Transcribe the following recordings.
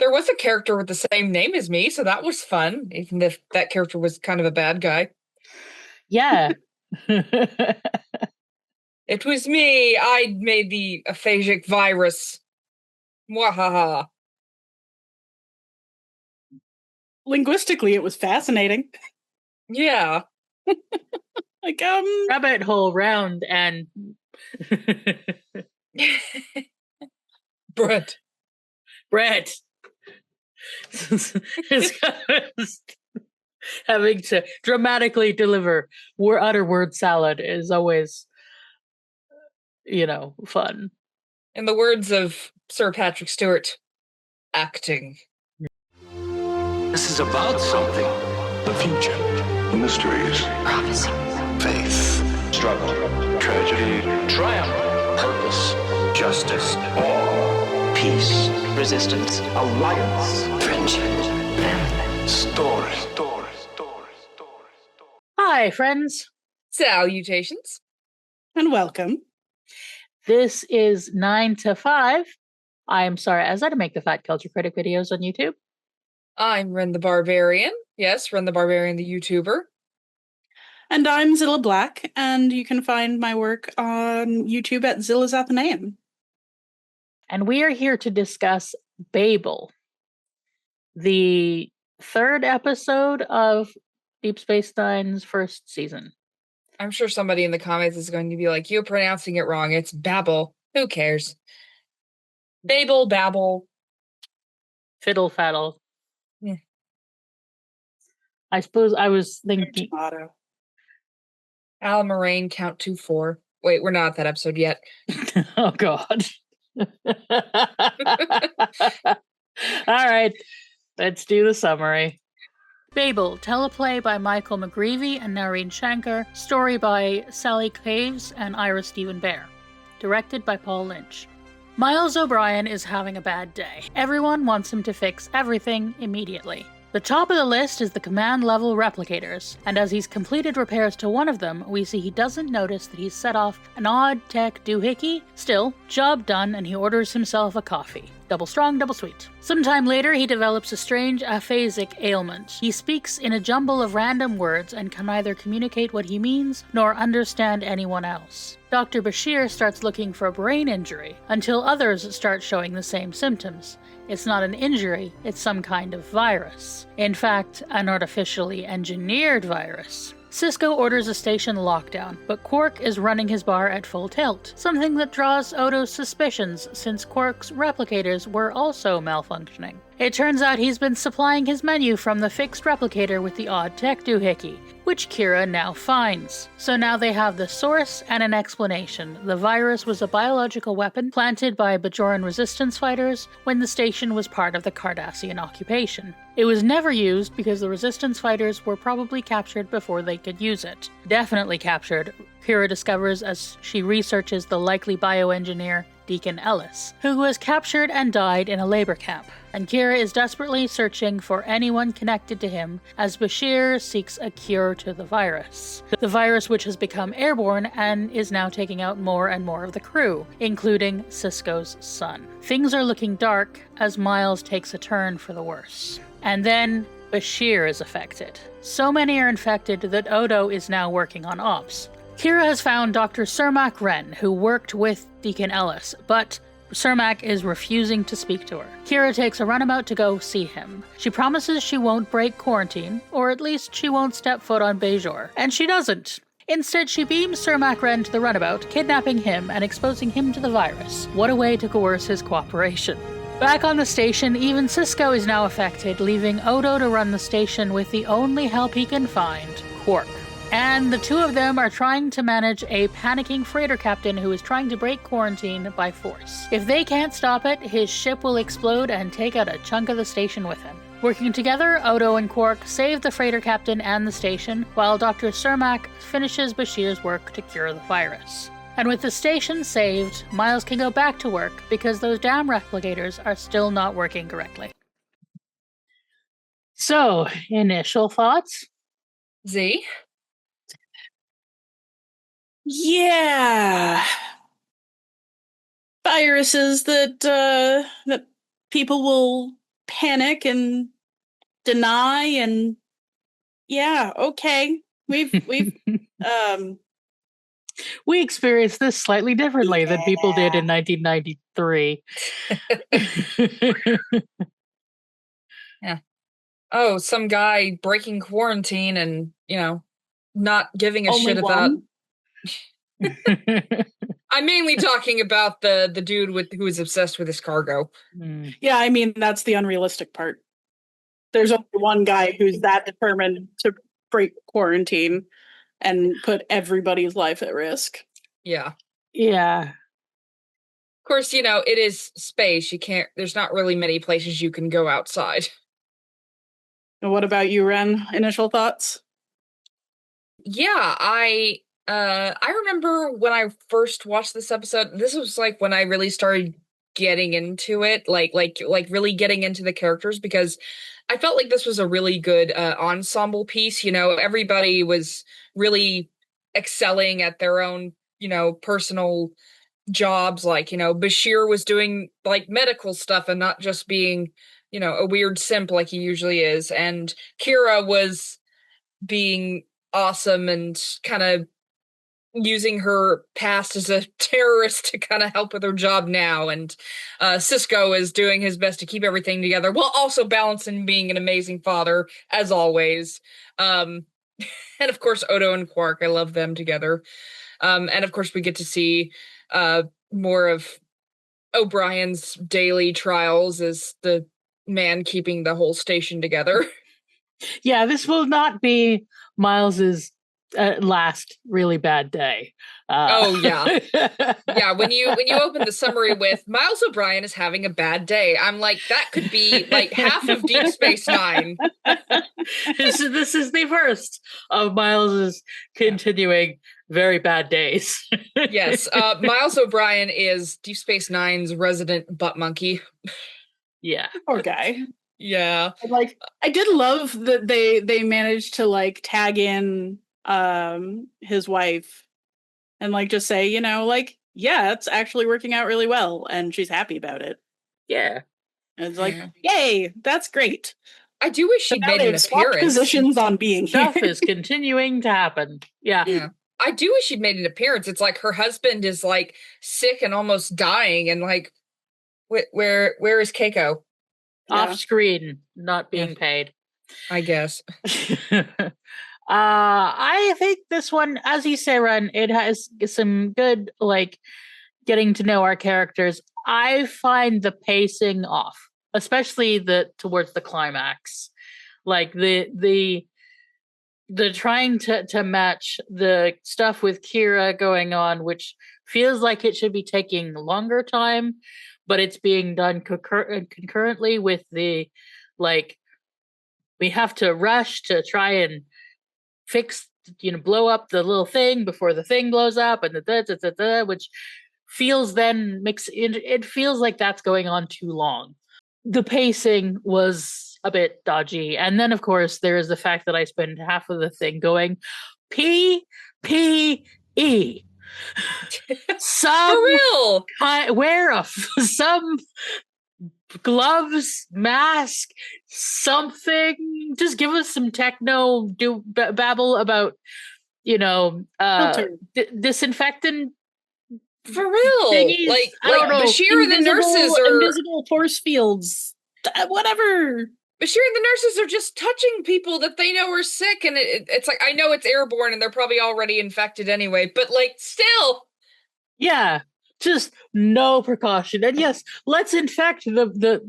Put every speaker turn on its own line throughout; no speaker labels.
There was a character with the same name as me, so that was fun, even if that character was kind of a bad guy.
Yeah.
It was me. I made the aphasic virus. Mwahaha.
Linguistically, it was fascinating.
Yeah.
Like,
Rabbit hole round and
Brett.
Brett. Having to dramatically deliver utter word salad is always, fun.
In the words of Sir Patrick Stewart, acting.
This is about something.
The future. Mysteries.
Prophecy.
Faith.
Struggle.
Tragedy.
Triumph.
Purpose.
Justice. War.
Peace.
Resistance.
Alliance.
Friendship. Family.
Story.
Hi, friends.
Salutations.
and welcome.
This is 9 to 5. I'm Sara Ezzat to make the Fat Culture Critic videos on YouTube.
I'm Ren the Barbarian. Yes, Ren the Barbarian, the YouTuber.
And I'm Zylla Black, and you can find my work on YouTube at Zyllas Athenaeum.
And we are here to discuss Babel, the third episode of Deep Space Nine's first season.
I'm sure somebody in the comments is going to be like, you're pronouncing it wrong. It's Babel. Who cares? Babel, Babel.
Fiddle faddle.
Yeah.
I suppose I was thinking...
Tomato.
Al Moraine, count 2-4. Wait, we're not at that episode yet.
Oh, God. All right, let's do the summary. Babel, teleplay by Michael McGreevy and Nareen Shankar, story by Sally Caves and Ira Stephen Bear, directed by Paul Lynch. Miles O'Brien is having a bad day. Everyone wants him to fix everything immediately. The top of the list is the command-level replicators, and as he's completed repairs to one of them, we see he doesn't notice that he's set off an odd tech doohickey. Still, job done, and he orders himself a coffee. Double strong, double sweet. Sometime later, he develops a strange aphasic ailment. He speaks in a jumble of random words and can neither communicate what he means nor understand anyone else. Dr. Bashir starts looking for a brain injury, until others start showing the same symptoms. It's not an injury, it's some kind of virus. In fact, an artificially engineered virus. Sisko orders a station lockdown, but Quark is running his bar at full tilt, something that draws Odo's suspicions since Quark's replicators were also malfunctioning. It turns out he's been supplying his menu from the fixed replicator with the odd tech doohickey, which Kira now finds. So now they have the source and an explanation. The virus was a biological weapon planted by Bajoran resistance fighters when the station was part of the Cardassian occupation. It was never used because the resistance fighters were probably captured before they could use it. Definitely captured, Kira discovers as she researches the likely bioengineer Deacon Ellis, who was captured and died in a labor camp. And Kira is desperately searching for anyone connected to him as Bashir seeks a cure to the virus. The virus which has become airborne and is now taking out more and more of the crew, including Sisko's son. Things are looking dark as Miles takes a turn for the worse. And then Bashir is affected. So many are infected that Odo is now working on ops. Kira has found Dr. Cermak Wren, who worked with Deacon Ellis, but Cermak is refusing to speak to her. Kira takes a runabout to go see him. She promises she won't break quarantine, or at least she won't step foot on Bajor, and she doesn't. Instead, she beams Cermak Wren to the runabout, kidnapping him and exposing him to the virus. What a way to coerce his cooperation. Back on the station, even Sisko is now affected, leaving Odo to run the station with the only help he can find, Quark. And the two of them are trying to manage a panicking freighter captain who is trying to break quarantine by force. If they can't stop it, his ship will explode and take out a chunk of the station with him. Working together, Odo and Quark save the freighter captain and the station, while Dr. Cermak finishes Bashir's work to cure the virus. And with the station saved, Miles can go back to work because those damn replicators are still not working correctly. So, initial thoughts?
Z?
Yeah. Viruses that people will panic and deny and yeah, okay. We've
We experienced this slightly differently than people did in 1993.
Yeah. Oh, some guy breaking quarantine and, not giving a
only
shit about.
one.
I'm mainly talking about the dude who is obsessed with his cargo.
Yeah, I mean that's the unrealistic part. There's only one guy who's that determined to break quarantine and put everybody's life at risk.
Yeah.
Yeah.
Of course, it is space. There's not really many places you can go outside.
And what about you, Ren? Initial thoughts?
Yeah, I remember when I first watched this episode, this was like when I really started getting into it, like really getting into the characters, because I felt like this was a really good ensemble piece. Everybody was really excelling at their own, personal jobs. Like, Bashir was doing like medical stuff and not just being, a weird simp like he usually is. And Kira was being awesome and kind of using her past as a terrorist to kind of help with her job now. And Cisco is doing his best to keep everything together while also balancing being an amazing father, as always. And of course, Odo and Quark, I love them together. And of course, we get to see more of O'Brien's daily trials as the man keeping the whole station together.
Yeah, this will not be Miles's last really bad day.
Oh yeah, yeah. When you open the summary with Miles O'Brien is having a bad day, I'm like, that could be like half of Deep Space Nine.
This is the first of Miles's continuing very bad days.
Yes, Miles O'Brien is Deep Space Nine's resident butt monkey.
Yeah,
Poor guy.
Yeah,
like I did love that they managed to like tag in his wife and like just say, like, yeah, it's actually working out really well and she's happy about it.
Yeah.
And it's like, yay, that's great.
I do wish she'd made an appearance.
Positions on being
Stuff
here.
is continuing to happen. Yeah.
I do wish she'd made an appearance. It's like her husband is like sick and almost dying, and like, where is Keiko?
Off screen, not being paid.
I guess.
I think this one, as you say, Ren, it has some good, like, getting to know our characters. I find the pacing off, especially towards the climax. Like the trying to match the stuff with Kira going on, which feels like it should be taking longer time, but it's being done concurrently with the, like, we have to rush to try and fix, blow up the little thing before the thing blows up, and which feels it feels like that's going on too long. The pacing was a bit dodgy. And then, of course, there is the fact that I spend half of the thing going, PPE. Some
For real.
Wear some gloves, mask, something. Just give us some techno, babble about, disinfectant.
For real.
Thingies.
Like
I don't know.
Bashir and the nurses are
invisible force fields. Whatever.
Bashir and the nurses are just touching people that they know are sick, and it's like, I know it's airborne and they're probably already infected anyway, but like, still.
Yeah, just no precaution. And yes, let's infect the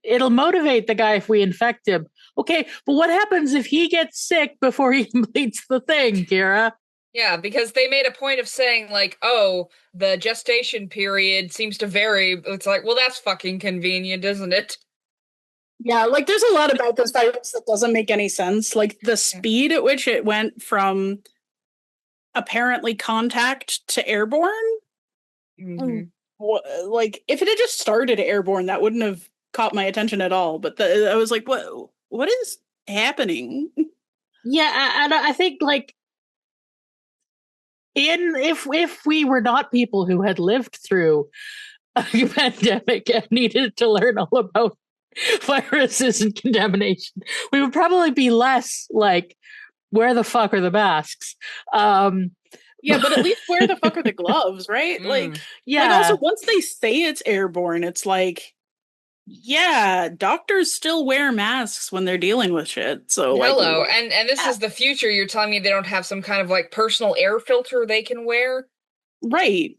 it'll motivate the guy if we infect him. Okay, but what happens if he gets sick before he completes the thing, Kira?
Yeah, because they made a point of saying, like, oh, the gestation period seems to vary. It's like, well, that's fucking convenient, isn't it?
Yeah, like, there's a lot about this virus that doesn't make any sense. Like, the speed at which it went from apparently contact to airborne.
Mm-hmm.
Like, if it had just started airborne, that wouldn't have caught my attention at all. But I was like, what is happening?
Yeah, and I think, like, if we were not people who had lived through a pandemic and needed to learn all about viruses and contamination, we would probably be less like, where the fuck are the masks?
Yeah, but at least where the fuck are the gloves, right? Like also once they say it's airborne, it's like, yeah, doctors still wear masks when they're dealing with shit. So
hello,
like,
and this is the future. You're telling me they don't have some kind of like personal air filter they can wear?
right.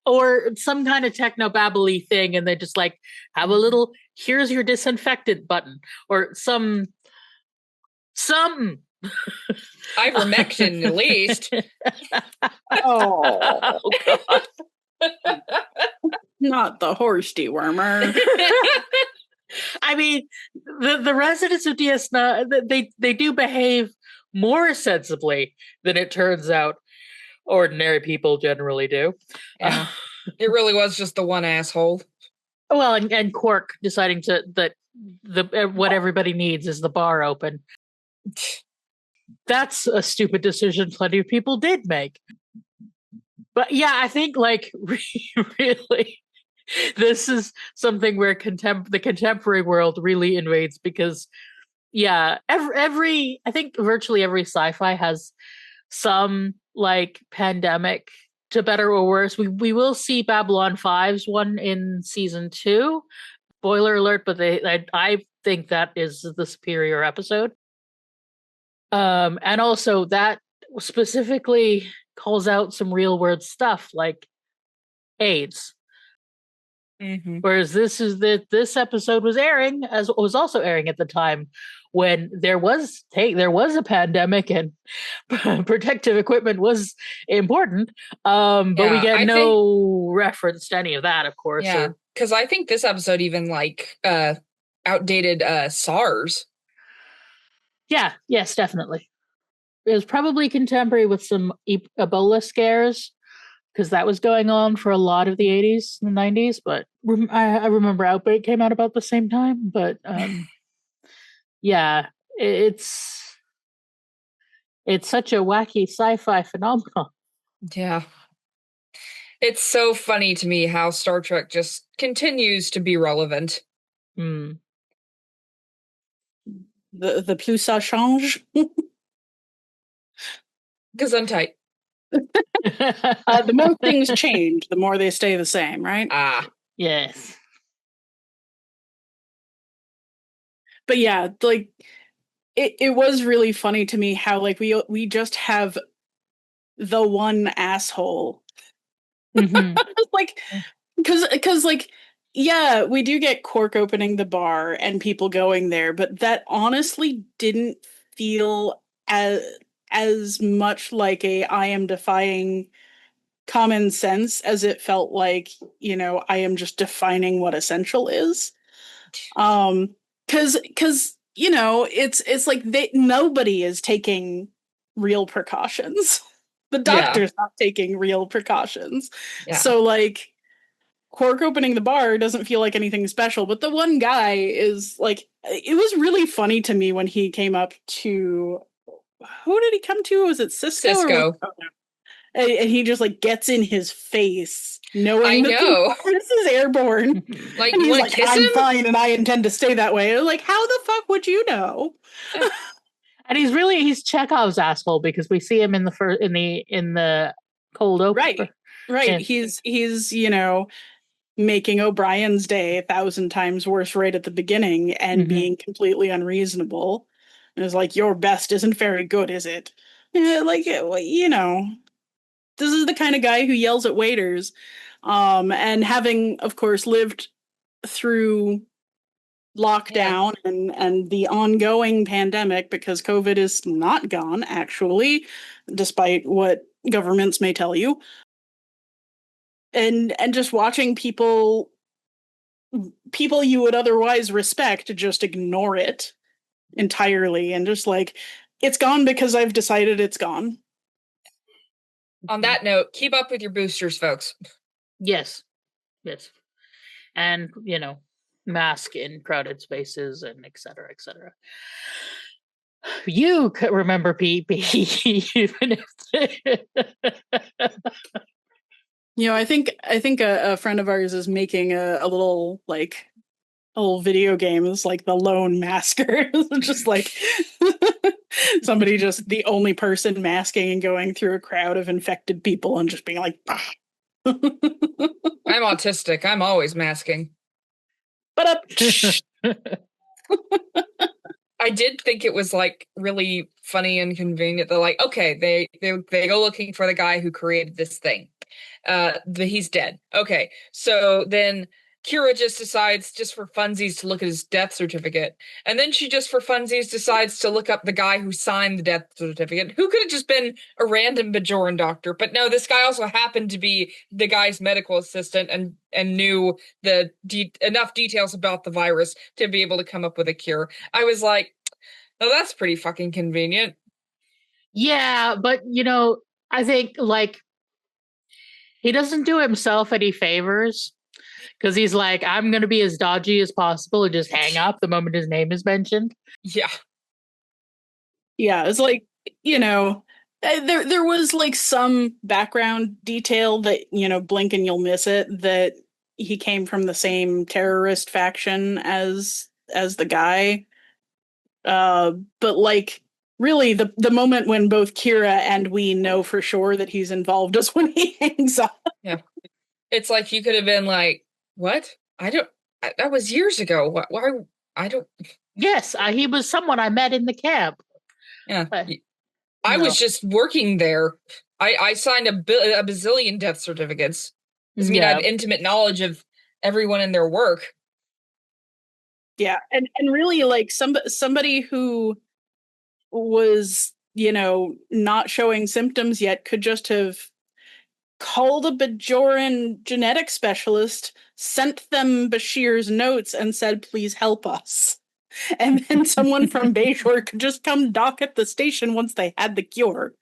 Or some kind of techno-babbly thing, and they just like have a little, here's your disinfectant button, or some
Ivermectin, at least.
Oh,
God.
not the horse dewormer.
I mean, the residents of DS9, they do behave more sensibly than it turns out ordinary people generally do.
Yeah. It really was just the one asshole.
Well, and Quark deciding that what everybody needs is the bar open. That's a stupid decision plenty of people did make. But yeah, I think like really, this is something where the contemporary world really invades, because yeah, every I think virtually every sci-fi has some like pandemic, to better or worse. We will see Babylon 5's one in season 2. Spoiler alert, but I think that is the superior episode. And also that specifically calls out some real world stuff like AIDS.
Mm-hmm.
Whereas this episode was also airing at the time when there was a pandemic and protective equipment was important. But we get no reference to any of that, of course.
Yeah, because I think this episode even like outdated SARS.
Yeah, yes, definitely. It was probably contemporary with some Ebola scares, because that was going on for a lot of the 80s and the 90s. But I remember Outbreak came out about the same time. But yeah, it's such a wacky sci-fi phenomenon.
Yeah. It's so funny to me how Star Trek just continues to be relevant.
Mm.
The plus ça change.
Gesundheit.
The more things change, the more they stay the same, right?
Yes.
But yeah, like it was really funny to me how like we just have the one asshole.
Mm-hmm.
Like because like, yeah, we do get Quark opening the bar and people going there, but that honestly didn't feel as much like I am defying common sense as it felt like, I am just defining what essential is. Cause it's like nobody is taking real precautions. The doctor's not taking real precautions. Yeah. So like Quark opening the bar doesn't feel like anything special, but the one guy is like, it was really funny to me when he came up to, who did he come to? Was it Cisco? And he just like gets in his face, knowing that this is airborne.
Like,
and
he's
like, I'm fine and I intend to stay that way. Like, how the fuck would you know?
And he's Chekhov's asshole, because we see him in the cold open.
Right. And he's making O'Brien's day 1,000 times worse right at the beginning and being completely unreasonable. And it's like, your best isn't very good, is it? Yeah, like, this is the kind of guy who yells at waiters. And having, of course, lived through lockdown and the ongoing pandemic, because COVID is not gone, actually, despite what governments may tell you. And just watching people you would otherwise respect just ignore it entirely and just like, it's gone because I've decided it's gone.
On that note, keep up with your boosters, folks.
Yes. And, mask in crowded spaces and et cetera, et cetera. You could remember PPE, even if...
I think a friend of ours is making a little like whole video game is like the lone masker. Just like somebody just the only person masking and going through a crowd of infected people and just being like, bah.
I'm autistic. I'm always masking.
But
I did think it was like really funny and convenient. They're like, okay, they go looking for the guy who created this thing. He's dead. Okay, so then Kira just decides, just for funsies, to look at his death certificate, and then she just for funsies decides to look up the guy who signed the death certificate, who could have just been a random Bajoran doctor. But no, this guy also happened to be the guy's medical assistant and knew the enough details about the virus to be able to come up with a cure. I was like, oh, that's pretty fucking convenient.
Yeah, but I think like he doesn't do himself any favors because he's like, I'm going to be as dodgy as possible and just hang up the moment his name is mentioned.
Yeah.
Yeah, it's like, there was like some background detail that, blink and you'll miss it, that he came from the same terrorist faction as the guy. But like, really, the moment when both Kira and we know for sure that he's involved is when he hangs up.
Yeah. It's like you could have been like, what? That was years ago. Why? I don't.
Yes, he was someone I met in the camp.
Yeah. I was just working there. I signed a bazillion death certificates. Doesn't mean I have intimate knowledge of everyone in their work.
Yeah, and really like somebody who was, not showing symptoms yet could just have called a Bajoran genetic specialist, sent them Bashir's notes, and said, please help us. And then someone from Bayshore could just come dock at the station once they had the cure.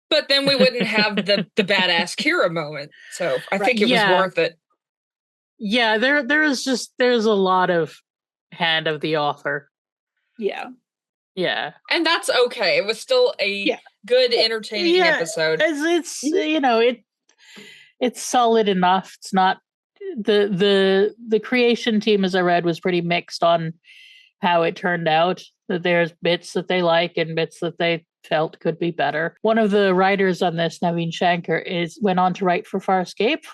But then we wouldn't have the badass Kira moment. So I think it was worth it.
Yeah, there's a lot of hand of the author.
Yeah.
Yeah.
And that's okay. It was still a good, entertaining episode.
It's it's solid enough. It's not the creation team, as I read, was pretty mixed on how it turned out. That there's bits that they like and bits that they felt could be better. One of the writers on this, Naveen Shankar, went on to write for Farscape,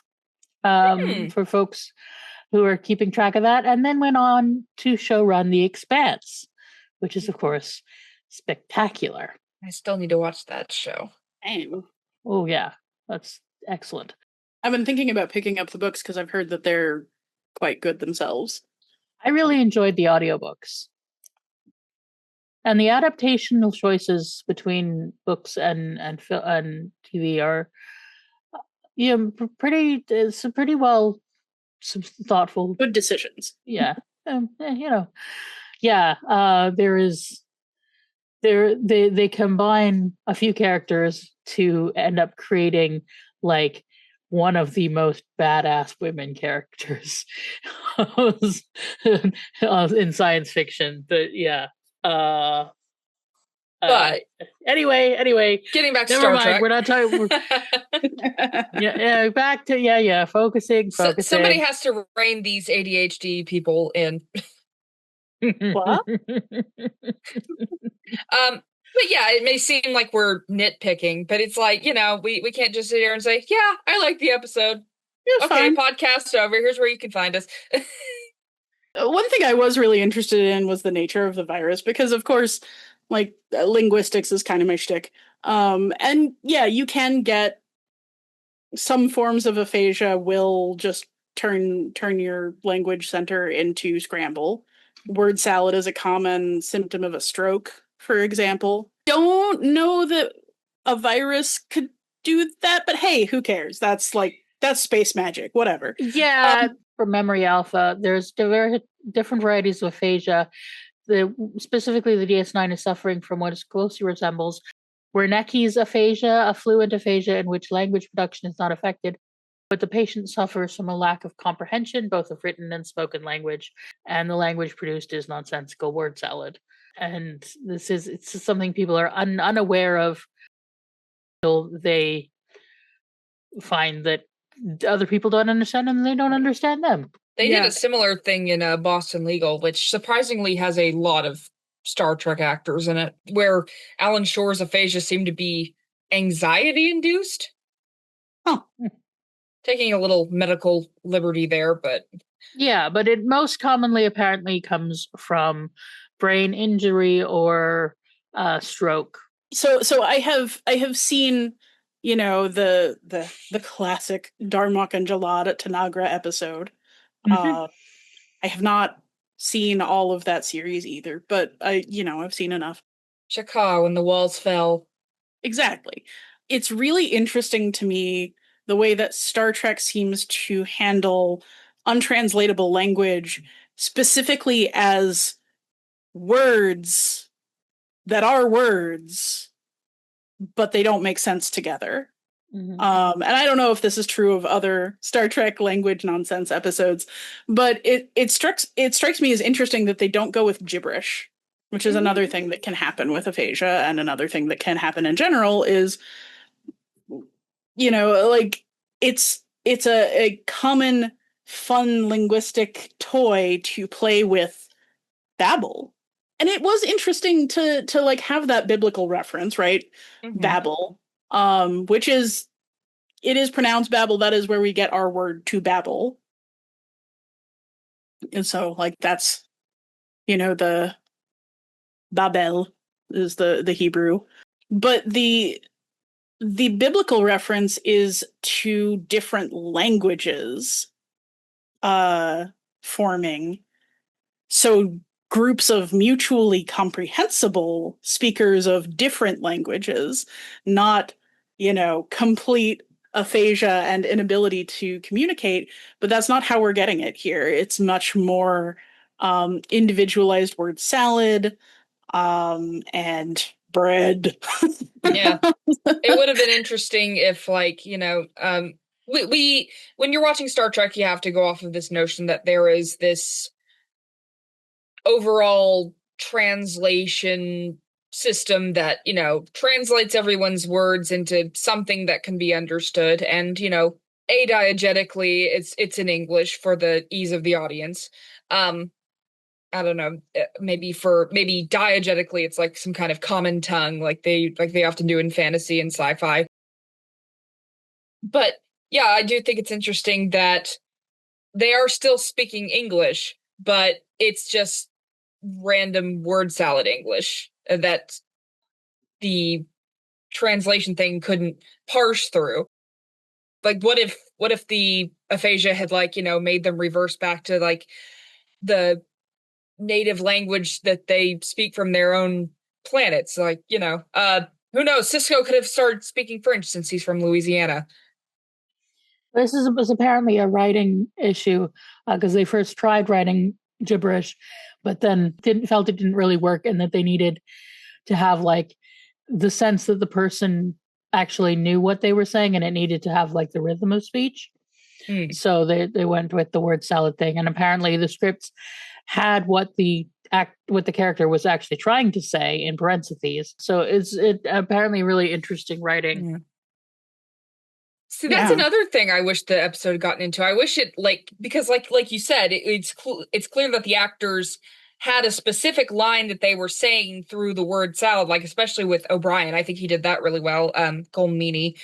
for folks who are keeping track of that, and then went on to showrun The Expanse, which is, of course, spectacular.
I still need to watch that show.
Damn.
Oh, yeah. That's excellent.
I've been thinking about picking up the books because I've heard that they're quite good themselves.
I really enjoyed the audiobooks. And the adaptational choices between books and TV are pretty well thoughtful.
Good decisions.
Yeah. They combine a few characters to end up creating like one of the most badass women characters in science fiction. But
but
anyway,
getting back to
never
Star
mind.
Trek.
We're not talking. Back to focusing.
Somebody has to rein these ADHD people in.
What?
But yeah, it may seem like we're nitpicking, but it's like, we can't just sit here and say, yeah, I like the episode. Okay, podcast over. Here's where you can find us.
One thing I was really interested in was the nature of the virus, because of course, like, linguistics is kind of my shtick. And yeah, you can get some forms of aphasia will just turn your language center into scramble. Word salad is a common symptom of a stroke, for example. Don't know that a virus could do that, but hey, who cares? That's space magic, whatever.
Yeah, for Memory Alpha, there's different varieties of aphasia. Specifically, the DS9 is suffering from what closely resembles Wernicke's aphasia, a fluent aphasia in which language production is not affected, but the patient suffers from a lack of comprehension, both of written and spoken language, and the language produced is nonsensical word salad. And it's something people are unaware of until they find that other people don't understand them and they don't understand them.
They did a similar thing in Boston Legal, which surprisingly has a lot of Star Trek actors in it, where Alan Shore's aphasia seemed to be anxiety-induced.
Oh.
Taking a little medical liberty there, but...
Yeah, but it most commonly apparently comes from brain injury or stroke.
So I have seen, the classic Darmok and Jalad at Tanagra episode.
Mhm.
I have not seen all of that series either, but I've seen enough.
Shaka, when the walls fell.
Exactly. It's really interesting to me the way that Star Trek seems to handle untranslatable language, specifically as words that are words, but they don't make sense together.
Mhm.
And I don't know if this is true of other Star Trek language nonsense episodes, but it strikes me as interesting that they don't go with gibberish, which is another thing that can happen with aphasia, and another thing that can happen in general is, like it's a common fun linguistic toy to play with Babel. And it was interesting to like have that biblical reference, right?
Mhm.
Babel, which is it is pronounced Babel. That is where we get our word to babble. And so like that's the Babel is the Hebrew. But the biblical reference is to different languages forming. So groups of mutually comprehensible speakers of different languages, not, complete aphasia and inability to communicate, but that's not how we're getting it here. It's much more individualized word salad and bread.
Yeah. It would have been interesting if, like, we when you're watching Star Trek, you have to go off of this notion that there is this overall translation system that, translates everyone's words into something that can be understood. And, adiegetically, it's in English for the ease of the audience. I don't know, maybe diegetically, it's like some kind of common tongue, like they often do in fantasy and sci-fi. But yeah, I do think it's interesting that they are still speaking English, but it's just random word salad English that the translation thing couldn't parse through. Like, what if the aphasia had, like, made them reverse back to like the native language that they speak from their own planets? Like, who knows? Cisco could have started speaking French since he's from Louisiana.
Was apparently a writing issue because they first tried writing gibberish, but then felt it didn't really work, and that they needed to have like the sense that the person actually knew what they were saying, and it needed to have like the rhythm of speech. So they went with the word salad thing, and apparently the scripts had what the character was actually trying to say in parentheses. So it's apparently really interesting writing.
Yeah. See, that's another thing I wish the episode had gotten into. I wish it, because like you said, it's clear that the actors had a specific line that they were saying through the word salad, like especially with O'Brien. I think he did that really well, Colmini,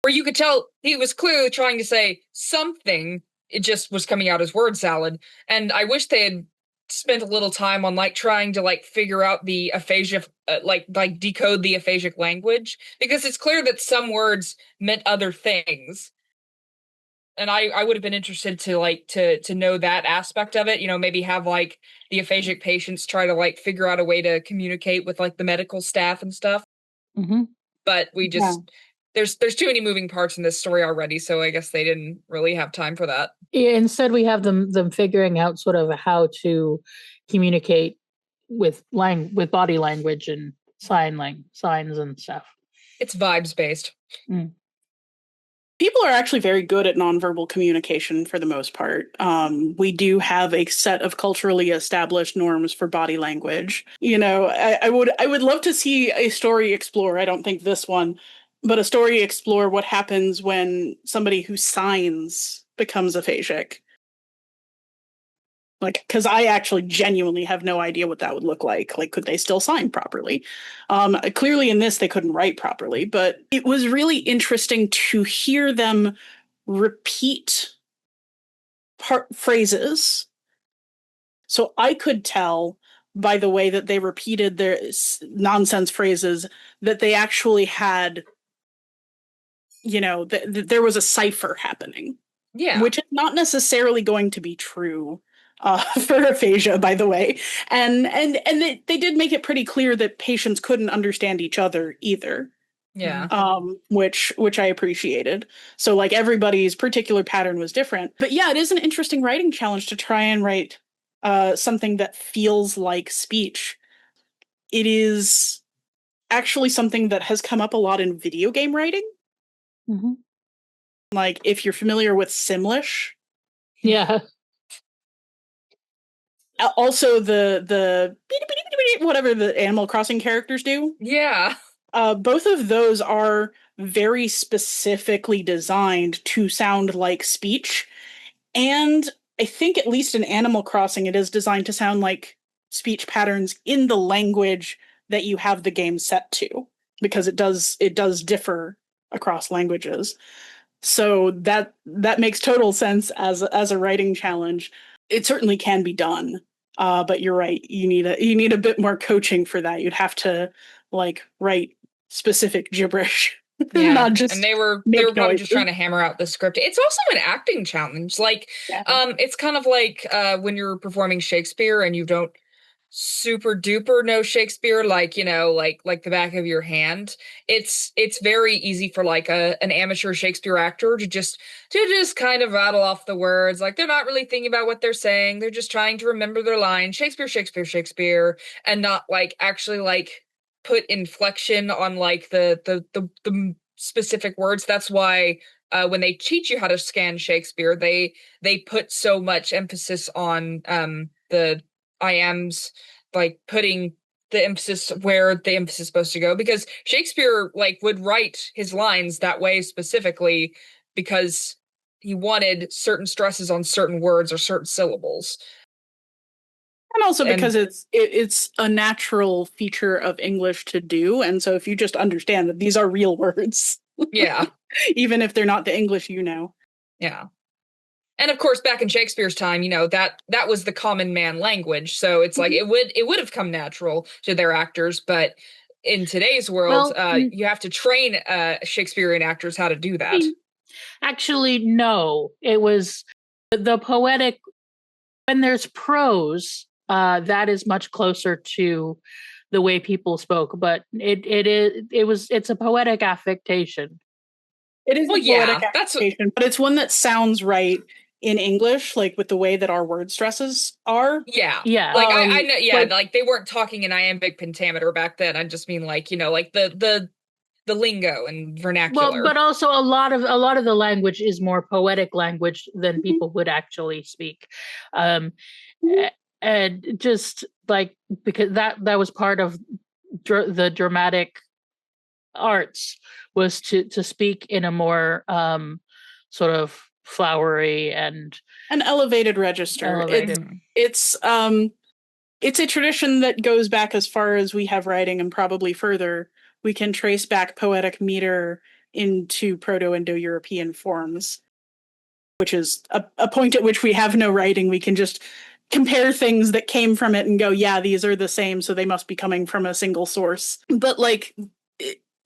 where you could tell he was clearly trying to say something. It just was coming out as word salad. And I wish they had spent a little time on like trying to like figure out the aphasia, like decode the aphasic language, because it's clear that some words meant other things. And I would have been interested to know that aspect of it. Maybe have like the aphasic patients try to like figure out a way to communicate with like the medical staff and stuff.
Mm-hmm.
But we just there's too many moving parts in this story already, so I guess they didn't really have time for that.
Yeah, instead, we have them figuring out sort of how to communicate with body language and signs and stuff.
It's vibes based.
People are actually very good at nonverbal communication for the most part. We do have a set of culturally established norms for body language. I would love to see a story explore, I don't think this one, but a story explore what happens when somebody who signs becomes aphasic. Like, because I actually genuinely have no idea what that would look like. Like, could they still sign properly? Clearly in this, they couldn't write properly, but it was really interesting to hear them repeat phrases. So I could tell by the way that they repeated their nonsense phrases that they actually had, there was a cipher happening.
Yeah.
Which is not necessarily going to be true for aphasia, by the way. And they did make it pretty clear that patients couldn't understand each other either.
Yeah.
Which I appreciated. So like everybody's particular pattern was different. But yeah, it is an interesting writing challenge to try and write something that feels like speech. It is actually something that has come up a lot in video game writing.
Mm-hmm.
Like if you're familiar with Simlish.
Yeah.
Also the whatever the Animal Crossing characters do.
Yeah.
Both of those are very specifically designed to sound like speech. And I think at least in Animal Crossing, it is designed to sound like speech patterns in the language that you have the game set to, because it does differ across languages. So that makes total sense as a writing challenge. It certainly can be done, but you're right. You need a bit more coaching for that. You'd have to like write specific gibberish,
Yeah.
not just.
And they were probably just trying to hammer out the script. It's also an acting challenge. Like, it's kind of like when you're performing Shakespeare and you don't super duper know Shakespeare, like, like the back of your hand. It's very easy for like an amateur Shakespeare actor to just kind of rattle off the words. Like they're not really thinking about what they're saying. They're just trying to remember their lines. Shakespeare, Shakespeare, Shakespeare, and not like actually like put inflection on like the specific words. That's why when they teach you how to scan Shakespeare, they put so much emphasis on the iams, like putting the emphasis where the emphasis is supposed to go, because Shakespeare like would write his lines that way specifically because he wanted certain stresses on certain words or certain syllables.
And also because it's a natural feature of English to do. And so if you just understand that these are real words.
Yeah.
Even if they're not the English you know.
Yeah. And of course, back in Shakespeare's time, that was the common man language. So it's like it would have come natural to their actors, but in today's world, you have to train Shakespearean actors how to do that.
Actually, no. It was the poetic. When there's prose, that is much closer to the way people spoke, but it's a poetic affectation.
It is a poetic affectation, but it's one that sounds right in English, like with the way that our word stresses are.
Yeah.
Yeah.
Like I know, yeah, like they weren't talking in iambic pentameter back then. I just mean like, like the lingo and vernacular.
Well, but also a lot of the language is more poetic language than people would actually speak. And just like because that was part of the dramatic arts was to speak in a more sort of flowery and
an elevated register. It's a tradition that goes back as far as we have writing and probably further. We can trace back poetic meter into Proto-Indo-European forms, which is a point at which we have no writing. We can just compare things that came from it and go, yeah, these are the same, so they must be coming from a single source. But like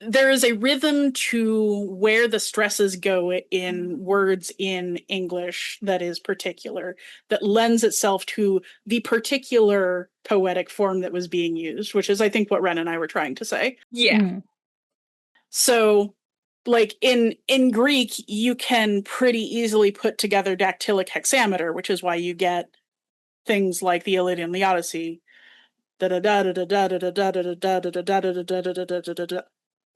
there is a rhythm to where the stresses go in words in English that is particular, that lends itself to the particular poetic form that was being used, which is, I think, what Ren and I were trying to say.
Yeah.
So, like, in Greek, you can pretty easily put together dactylic hexameter, which is why you get things like the Iliad and the Odyssey.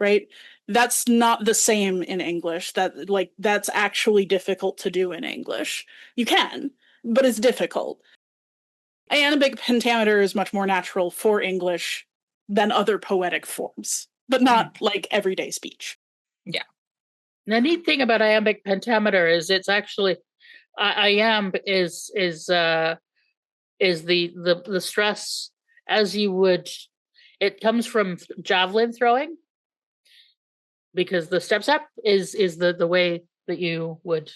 Right? That's not the same in English. That's actually difficult to do in English. You can, but it's difficult. Iambic pentameter is much more natural for English than other poetic forms, but not like everyday speech.
Yeah.
The neat thing about iambic pentameter is it's actually iamb is is the stress as you would. It comes from javelin throwing because the step is the way that you would.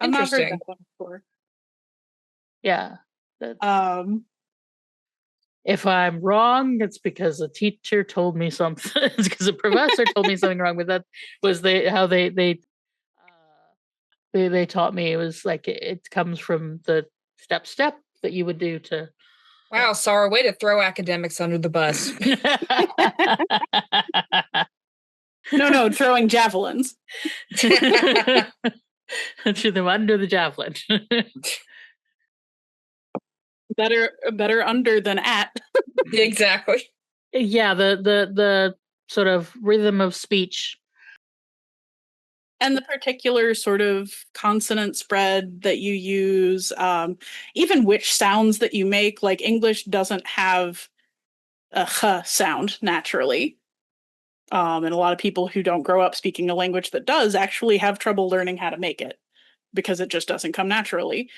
I've not heard that
Interesting.
one before.
Yeah. If I'm wrong, it's because a teacher told me something. It's because a professor told me something wrong with that. Was how they taught me. It was like it comes from the step that you would do to.
Wow, Sarah, way to throw academics under the bus.
No, throwing javelins.
To them under the javelin.
Better under than at.
Exactly.
Yeah, the sort of rhythm of speech.
And the particular sort of consonant spread that you use, even which sounds that you make, like English doesn't have a h sound naturally. And a lot of people who don't grow up speaking a language that does actually have trouble learning how to make it because it just doesn't come naturally.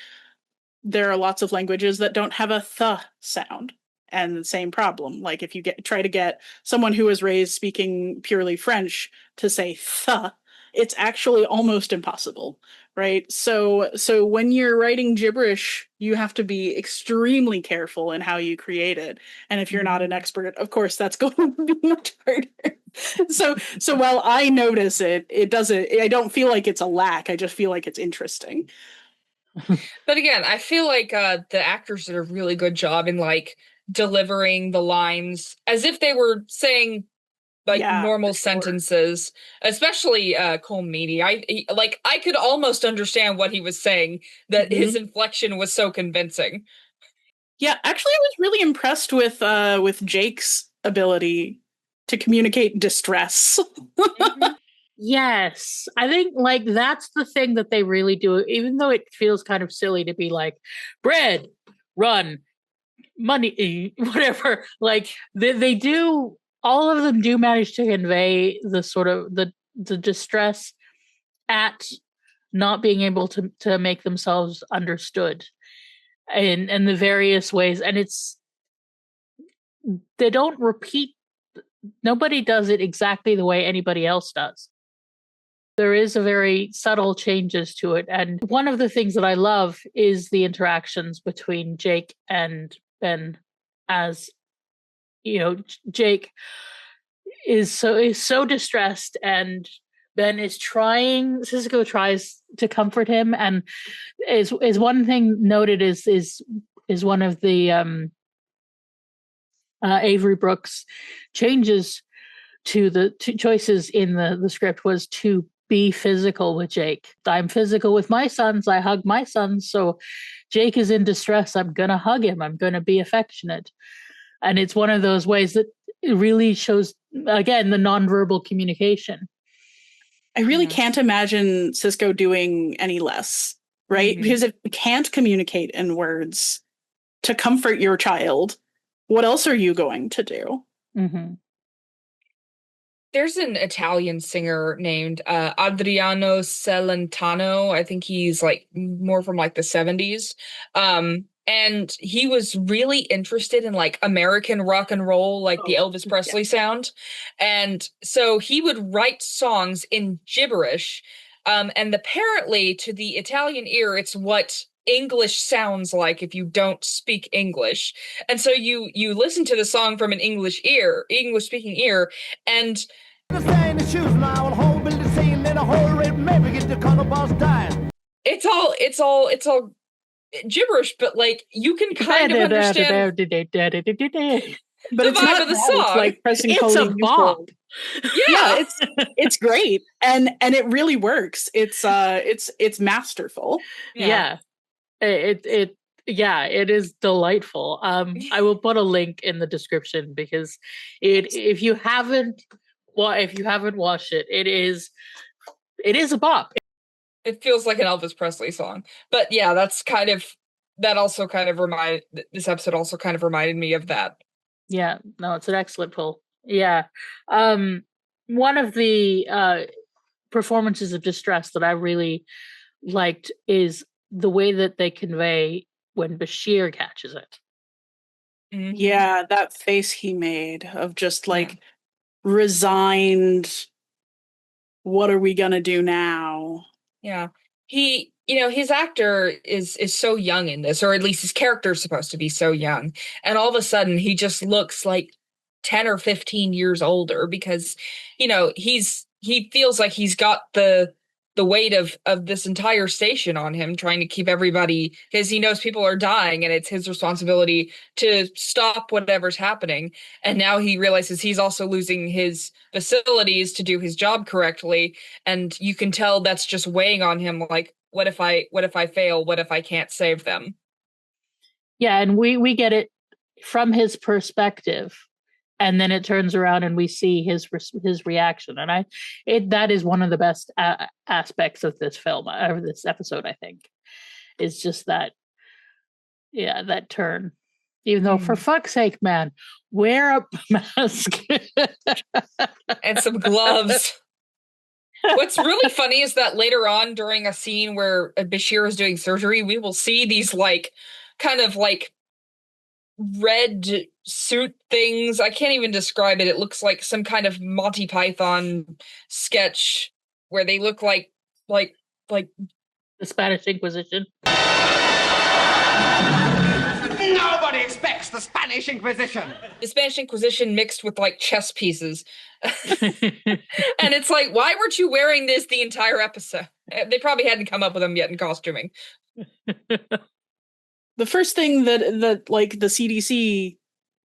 There are lots of languages that don't have a th sound. And the same problem. Like if you try to get someone who was raised speaking purely French to say th, it's actually almost impossible, right? So when you're writing gibberish, you have to be extremely careful in how you create it. And if you're not an expert, of course, that's going to be much harder. So while I notice it doesn't. I don't feel like it's a lack. I just feel like it's interesting.
But again, I feel like the actors did a really good job in like delivering the lines as if they were saying like normal sentences, especially Cole Meany. I could almost understand what he was saying, that his inflection was so convincing.
Yeah, actually I was really impressed with Jake's ability to communicate distress.
Yes, I think like that's the thing that they really do, even though it feels kind of silly to be like bread, run, money, whatever. Like they do, all of them do manage to convey the sort of the distress at not being able to make themselves understood in the various ways, and they don't repeat. Nobody does it exactly the way anybody else does. There is a very subtle changes to it. And one of the things that I love is the interactions between Jake and Ben. As you know, Jake is so distressed, and Ben is trying. Cisco tries to comfort him, and is one thing noted is one of the Avery Brooks changes to the choices in the script was to be physical with Jake. I'm physical with my sons. I hug my sons. So Jake is in distress. I'm going to hug him. I'm going to be affectionate. And it's one of those ways that it really shows, again, the nonverbal communication.
I really can't imagine Cisco doing any less, right? Because if you can't communicate in words to comfort your child, what else are you going to do?
There's an Italian singer named Adriano Celentano. I think he's like more from like the 70s. And he was really interested in like American rock and roll, like the Elvis Presley sound. And so he would write songs in gibberish. And apparently to the Italian ear, it's what English sounds like if you don't speak English. And so you listen to the song from an English speaking ear, and it's all gibberish, but like you can kind of understand the vibe of the song.
It's like Prisencolinensinainciusol. Yeah, it's great, and it really works. It's masterful.
Yeah. It is delightful. I will put a link in the description because if you haven't watched it, it is a bop.
It feels like an Elvis Presley song. But yeah, this episode also kind of reminded me of that.
Yeah, no, it's an excellent pull. Yeah. One of the performances of distress that I really liked is the way that they convey when Bashir catches it.
Mhm.
Yeah, that face he made of just like resigned, what are we gonna do now?
Yeah. He, his actor is so young in this, or at least his character is supposed to be so young. And all of a sudden he just looks like 10 or 15 years older because, he feels like he's got the weight of this entire station on him, trying to keep everybody, because he knows people are dying and it's his responsibility to stop whatever's happening. And now he realizes he's also losing his facilities to do his job correctly, and you can tell that's just weighing on him. Like, what if I fail? What if I can't save them?
Yeah, and we get it from his perspective, and then it turns around and we see his reaction, and that is one of the best aspects of this film, or this episode. I think is just that, that turn. Even though, for fuck's sake, man, wear a mask
and some gloves. What's really funny is that later on, during a scene where Bashir is doing surgery, we will see these kind of red suit things. I can't even describe it. It looks like some kind of Monty Python sketch where they look like
the Spanish Inquisition.
Nobody expects the Spanish Inquisition.
The Spanish Inquisition mixed with chess pieces. And it's like, why weren't you wearing this the entire episode? They probably hadn't come up with them yet in costuming.
The first thing that the CDC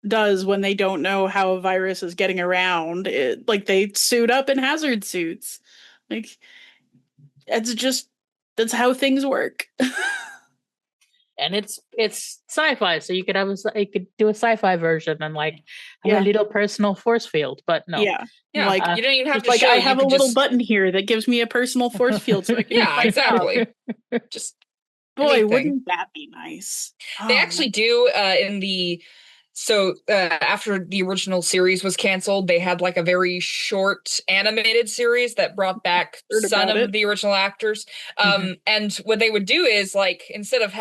does when they don't know how a virus is getting around, they suit up in hazard suits. That's how things work.
And it's sci-fi, so you could do a sci-fi version and have a little personal force field, but no.
Yeah.
You don't even have to
I have a little
just...
button here that gives me a personal force field, so I can
yeah, exactly. Just
boy,
anything.
wouldn't that be nice?
They actually do in the after the original series was canceled, they had a very short animated series that brought back some of the original actors. And what they would do is instead of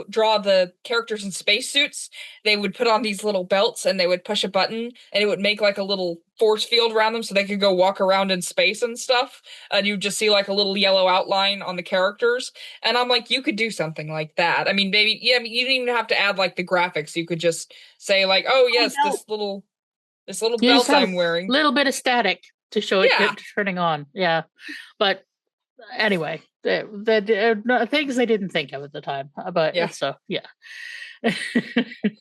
draw the characters in spacesuits, they would put on these little belts and they would push a button and it would make a little force field around them so they could go walk around in space and stuff. And you just see a little yellow outline on the characters. And I'm like, you could do something like that. I mean, maybe, you didn't even have to add the graphics. You could just say oh yes, this little belt I'm wearing.
A little bit of static to show it turning on. Yeah. But anyway, the things they didn't think of at the time. But so yeah.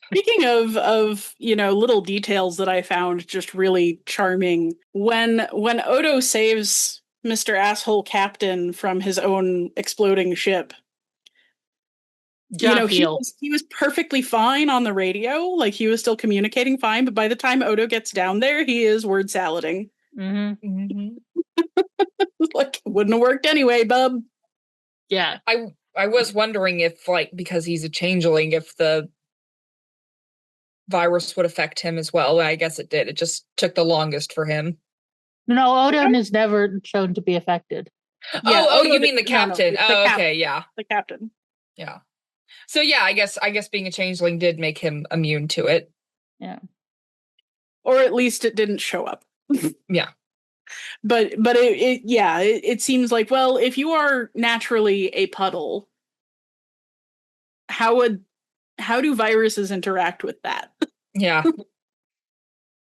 Speaking of little details that I found just really charming, when Odo saves Mr. Asshole Captain from his own exploding ship, he was perfectly fine on the radio, he was still communicating fine, but by the time Odo gets down there, he is word salading. Wouldn't have worked anyway, bub.
Yeah.
I was wondering if, because he's a changeling, if the virus would affect him as well. I guess it did. It just took the longest for him.
No, Odin is never shown to be affected.
Yeah, you mean the captain? Okay, yeah.
The captain.
Yeah. So yeah, I guess being a changeling did make him immune to it.
Yeah.
Or at least it didn't show up.
Yeah.
But it seems like, well, if you are naturally a puddle, how do viruses interact with that?
Yeah.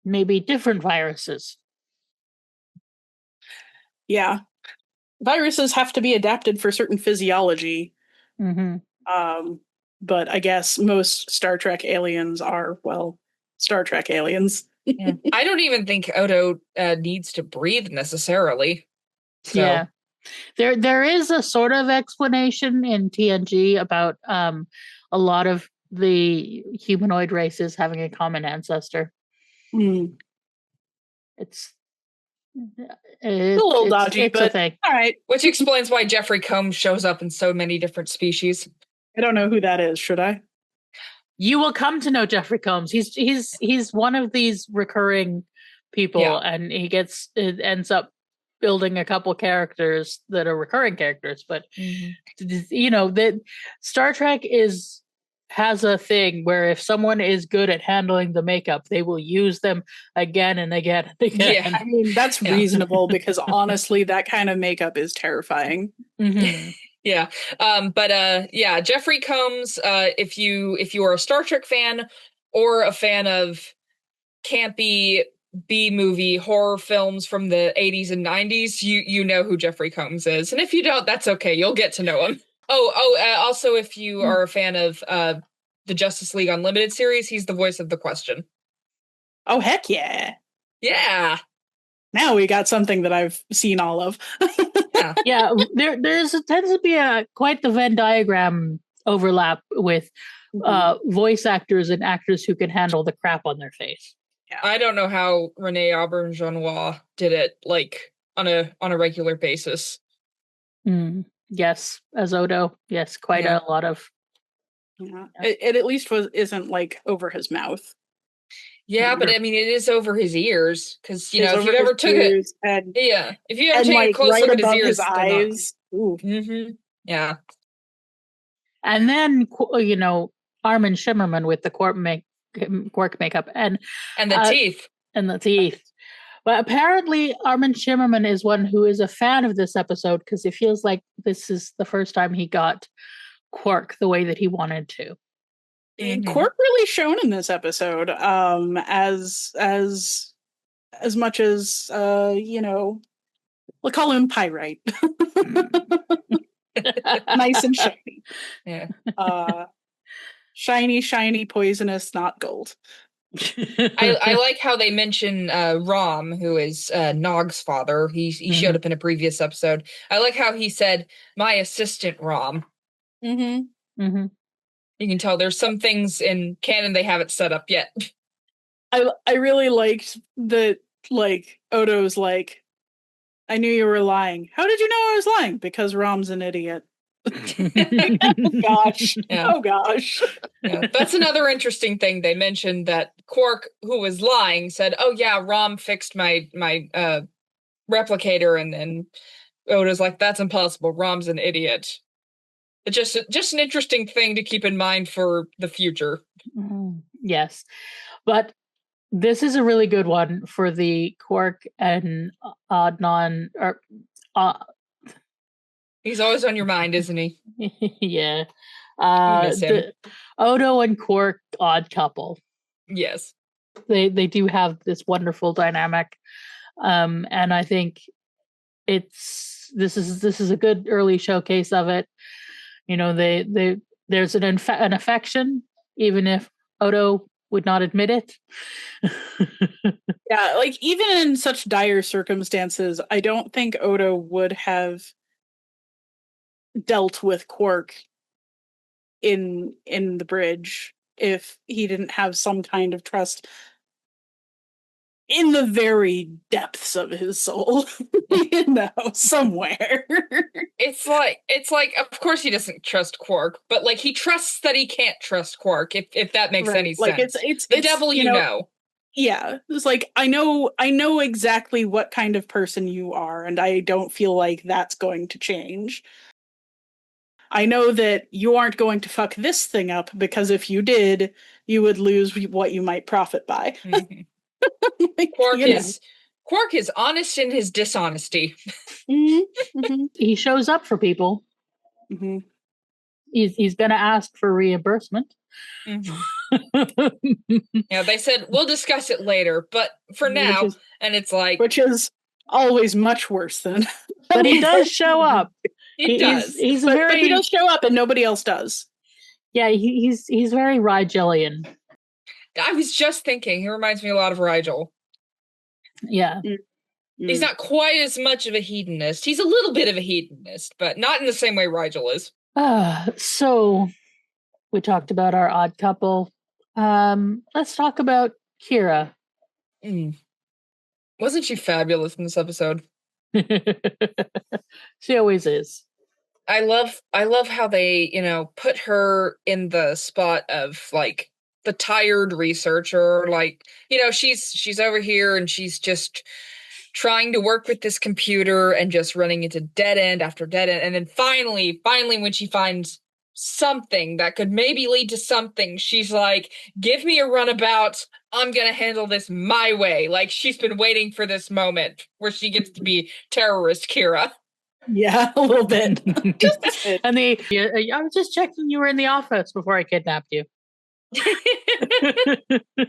Maybe different viruses.
Yeah. Viruses have to be adapted for certain physiology. But I guess most Star Trek aliens are, Star Trek aliens.
Yeah. I don't even think Odo needs to breathe necessarily. So.
Yeah. There is a sort of explanation in TNG about a lot of the humanoid races having a common ancestor. It's
a little dodgy, but
a thing.
All right.
Which explains why Jeffrey Combs shows up in so many different species.
I don't know who that is, should I?
You will come to know Jeffrey Combs. He's one of these recurring people, and it ends up building a couple characters that are recurring characters. But that Star Trek is has a thing where if someone is good at handling the makeup, they will use them again and again and again.
Yeah.
I mean, that's
Yeah.
reasonable because honestly, that kind of makeup is terrifying.
Mhm.
Yeah. Yeah, Jeffrey Combs, if you are a Star Trek fan or a fan of campy B-movie horror films from the 80s and 90s, you know who Jeffrey Combs is. And if you don't, that's okay. You'll get to know him. Also, if you are a fan of the Justice League Unlimited series, he's the voice of the Question.
Oh, heck yeah.
Yeah.
Now we got something that I've seen all of.
Yeah.
Yeah, tends to be quite the Venn diagram overlap with voice actors and actors who can handle the crap on their face.
I don't know how Renee Auberjonois did it like on a regular basis.
Yes, as Odo. Yes, quite a lot of.
Yeah. It at least isn't like over his mouth.
Yeah, but I mean, it is over his ears because if you
his
ever took it,
and,
if you ever take
like,
a close
right
look at his
above
ears,
his eyes.
Yeah.
And then Armin Shimmerman with the Quark makeup and
the teeth
and the teeth. But apparently, Armin Shimmerman is one who is a fan of this episode because it feels like this is the first time he got Quark the way that he wanted to.
Quark really shown in this episode, as much as we'll call him Pyrite. Nice and shiny.
Yeah.
Shiny, poisonous, not gold.
I like how they mention Rom, who is Nog's father. He showed up in a previous episode. I like how he said, "My assistant Rom." You can tell there's some things in canon they haven't set up yet.
I really liked that, like, Odo's like, I knew you were lying. How did you know I was lying? Because Rom's an idiot. Oh gosh.
Yeah.
Oh gosh.
Yeah. That's another interesting thing. They mentioned that Quark, who was lying, said, "Oh yeah, Rom fixed my replicator," and then Odo's like, "That's impossible. Rom's an idiot." It's just an interesting thing to keep in mind for the future.
Yes, but this is a really good one for the Quark and Adnan.
He's always on your mind, isn't he?
Yeah.
Miss him.
The Odo and Quark odd couple.
Yes.
They do have this wonderful dynamic. And I think this is a good early showcase of it. There's an affection, even if Odo would not admit it.
Yeah, like, even in such dire circumstances, I don't think Odo would have dealt with Quark in the bridge if he didn't have some kind of trust in the very depths of his soul. Somewhere.
It's like of course he doesn't trust Quark, but like he trusts that he can't trust Quark, if that makes any sense.
Like, it's
the devil you know.
Yeah, it's like, I know exactly what kind of person you are, and I don't feel like that's going to change. I know that you aren't going to fuck this thing up, because if you did, you would lose what you might profit by. Like,
Quark is honest in his dishonesty.
He shows up for people. He's going to ask for reimbursement.
Yeah, they said we'll discuss it later, but for now, and it's like,
which is always much worse than.
But he does show up.
He does.
But he does show up, and nobody else does.
Yeah, he's very Rigelian.
I was just thinking, he reminds me a lot of Rigel.
Yeah.
He's not quite as much of a hedonist. He's a little bit of a hedonist, but not in the same way Rigel is.
So we talked about our odd couple. Let's talk about Kira.
Wasn't she fabulous in this episode?
She always is.
I love how they, put her in the spot of like the tired researcher. Like, she's over here and she's just trying to work with this computer and just running into dead end after dead end. And then finally when she finds something that could maybe lead to something, she's like, give me a runabout. I'm going to handle this my way. Like, she's been waiting for this moment where she gets to be terrorist Kira.
Yeah, a little bit. Just a bit.
And I was just checking you were in the office before I kidnapped you.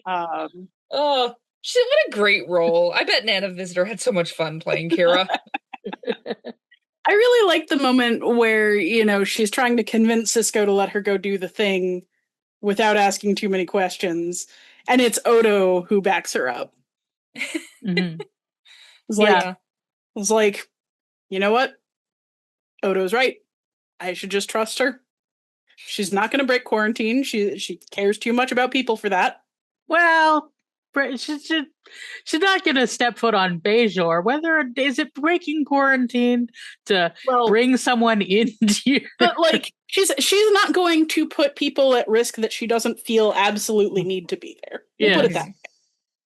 Oh, what a great role. I bet Nana Visitor had so much fun playing Kira.
I really like the moment where, she's trying to convince Cisco to let her go do the thing without asking too many questions. And it's Odo who backs her up.
Mm-hmm.
It's like, you know what? Odo's right. I should just trust her. She's not going to break quarantine. She cares too much about people for that.
Well, she's not going to step foot on Bajor. Whether is it breaking quarantine to bring someone into you?
But she's not going to put people at risk that she doesn't feel absolutely need to be there. We'll put it that way.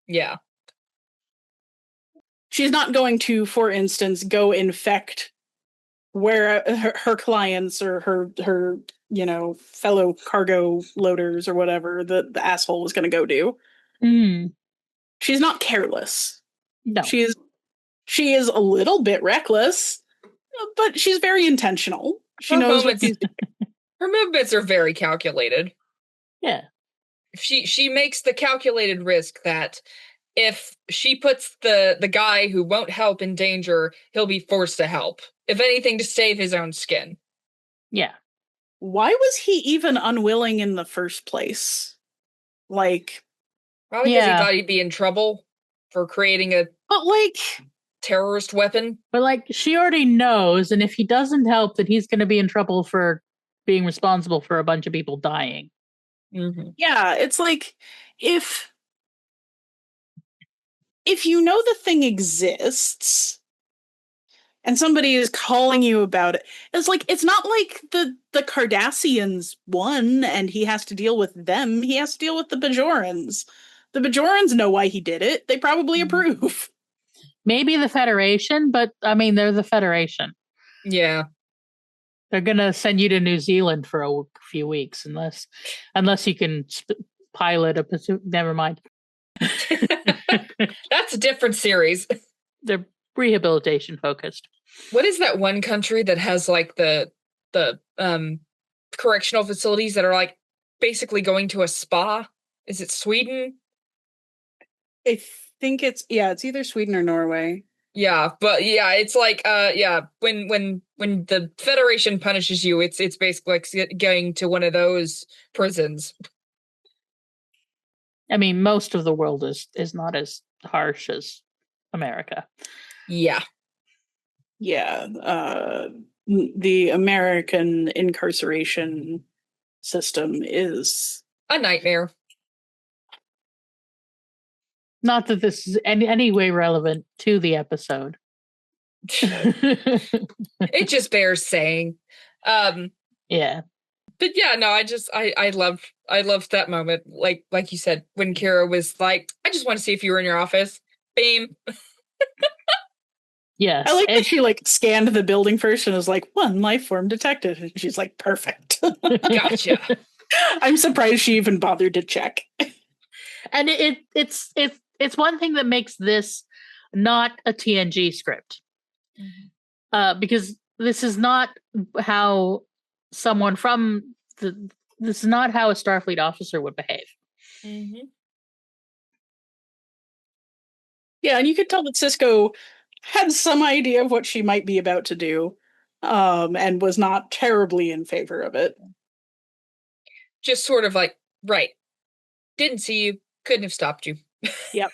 Yeah.
She's not going to, for instance, go infect where her clients or her fellow cargo loaders or whatever the asshole was going to go do.
Mm.
She's not careless.
No.
She is a little bit reckless, but she's very intentional. She knows what she's doing.
Her movements are very calculated.
Yeah.
She makes the calculated risk that if she puts the guy who won't help in danger, he'll be forced to help. If anything, to save his own skin.
Yeah.
Why was he even unwilling in the first place?
Probably because he thought he'd be in trouble for creating a terrorist weapon.
But she already knows, and if he doesn't help, then he's going to be in trouble for being responsible for a bunch of people dying.
Mm-hmm.
Yeah, it's like if you know the thing exists and somebody is calling you about it, it's not like the Cardassians won and he has to deal with them. He has to deal with the Bajorans. The Bajorans know why he did it. They probably approve.
Maybe the Federation, but I mean, they're the Federation.
Yeah.
They're going to send you to New Zealand for a few weeks unless you can pilot a pursuit. Never mind.
That's a different series.
They're rehabilitation focused.
What is that one country that has the correctional facilities that are basically going to a spa? Is it Sweden?
I think it's either Sweden or Norway.
Yeah, but yeah, it's when the Federation punishes you, it's basically like going to one of those prisons.
I mean, most of the world is not as harsh as America.
Yeah.
Yeah. The American incarceration system is
a nightmare.
Not that this is any way relevant to the episode.
It just bears saying.
Yeah.
But yeah, no, I loved that moment. Like you said, when Kira was like, I just want to see if you were in your office. Bam.
Yes.
I like that she scanned the building first and was like, one life form detected. And she's like, perfect.
Gotcha.
I'm surprised she even bothered to check.
And it's one thing that makes this not a TNG script. Mm-hmm. Because this is not how someone from this is not how a Starfleet officer would behave.
Mm-hmm.
Yeah, and you could tell that Cisco had some idea of what she might be about to do, and was not terribly in favor of it.
Just sort of right. Didn't see you, couldn't have stopped you.
Yep.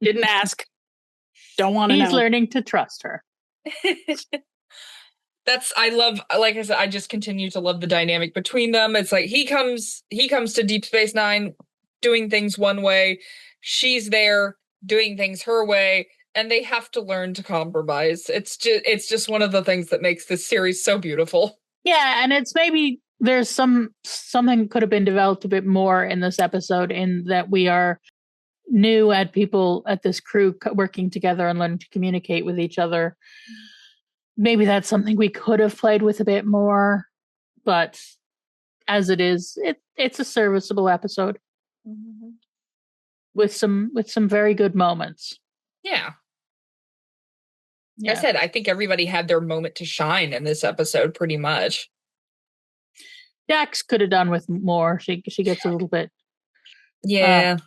Didn't ask. Don't want to know.
He's learning to trust her.
I love, like I said, I just continue to love the dynamic between them. It's like he comes to Deep Space Nine doing things one way. She's there doing things her way, and they have to learn to compromise. It's just one of the things that makes this series so beautiful.
Yeah, and it's maybe there's something could have been developed a bit more in this episode, in that we are new at people at this crew working together and learning to communicate with each other. Maybe that's something we could have played with a bit more, but as it is, it's a serviceable episode with some very good moments.
Yeah.
Yeah.
I said, I think everybody had their moment to shine in this episode, pretty much.
Dax could have done with more. She gets a little bit.
Yeah.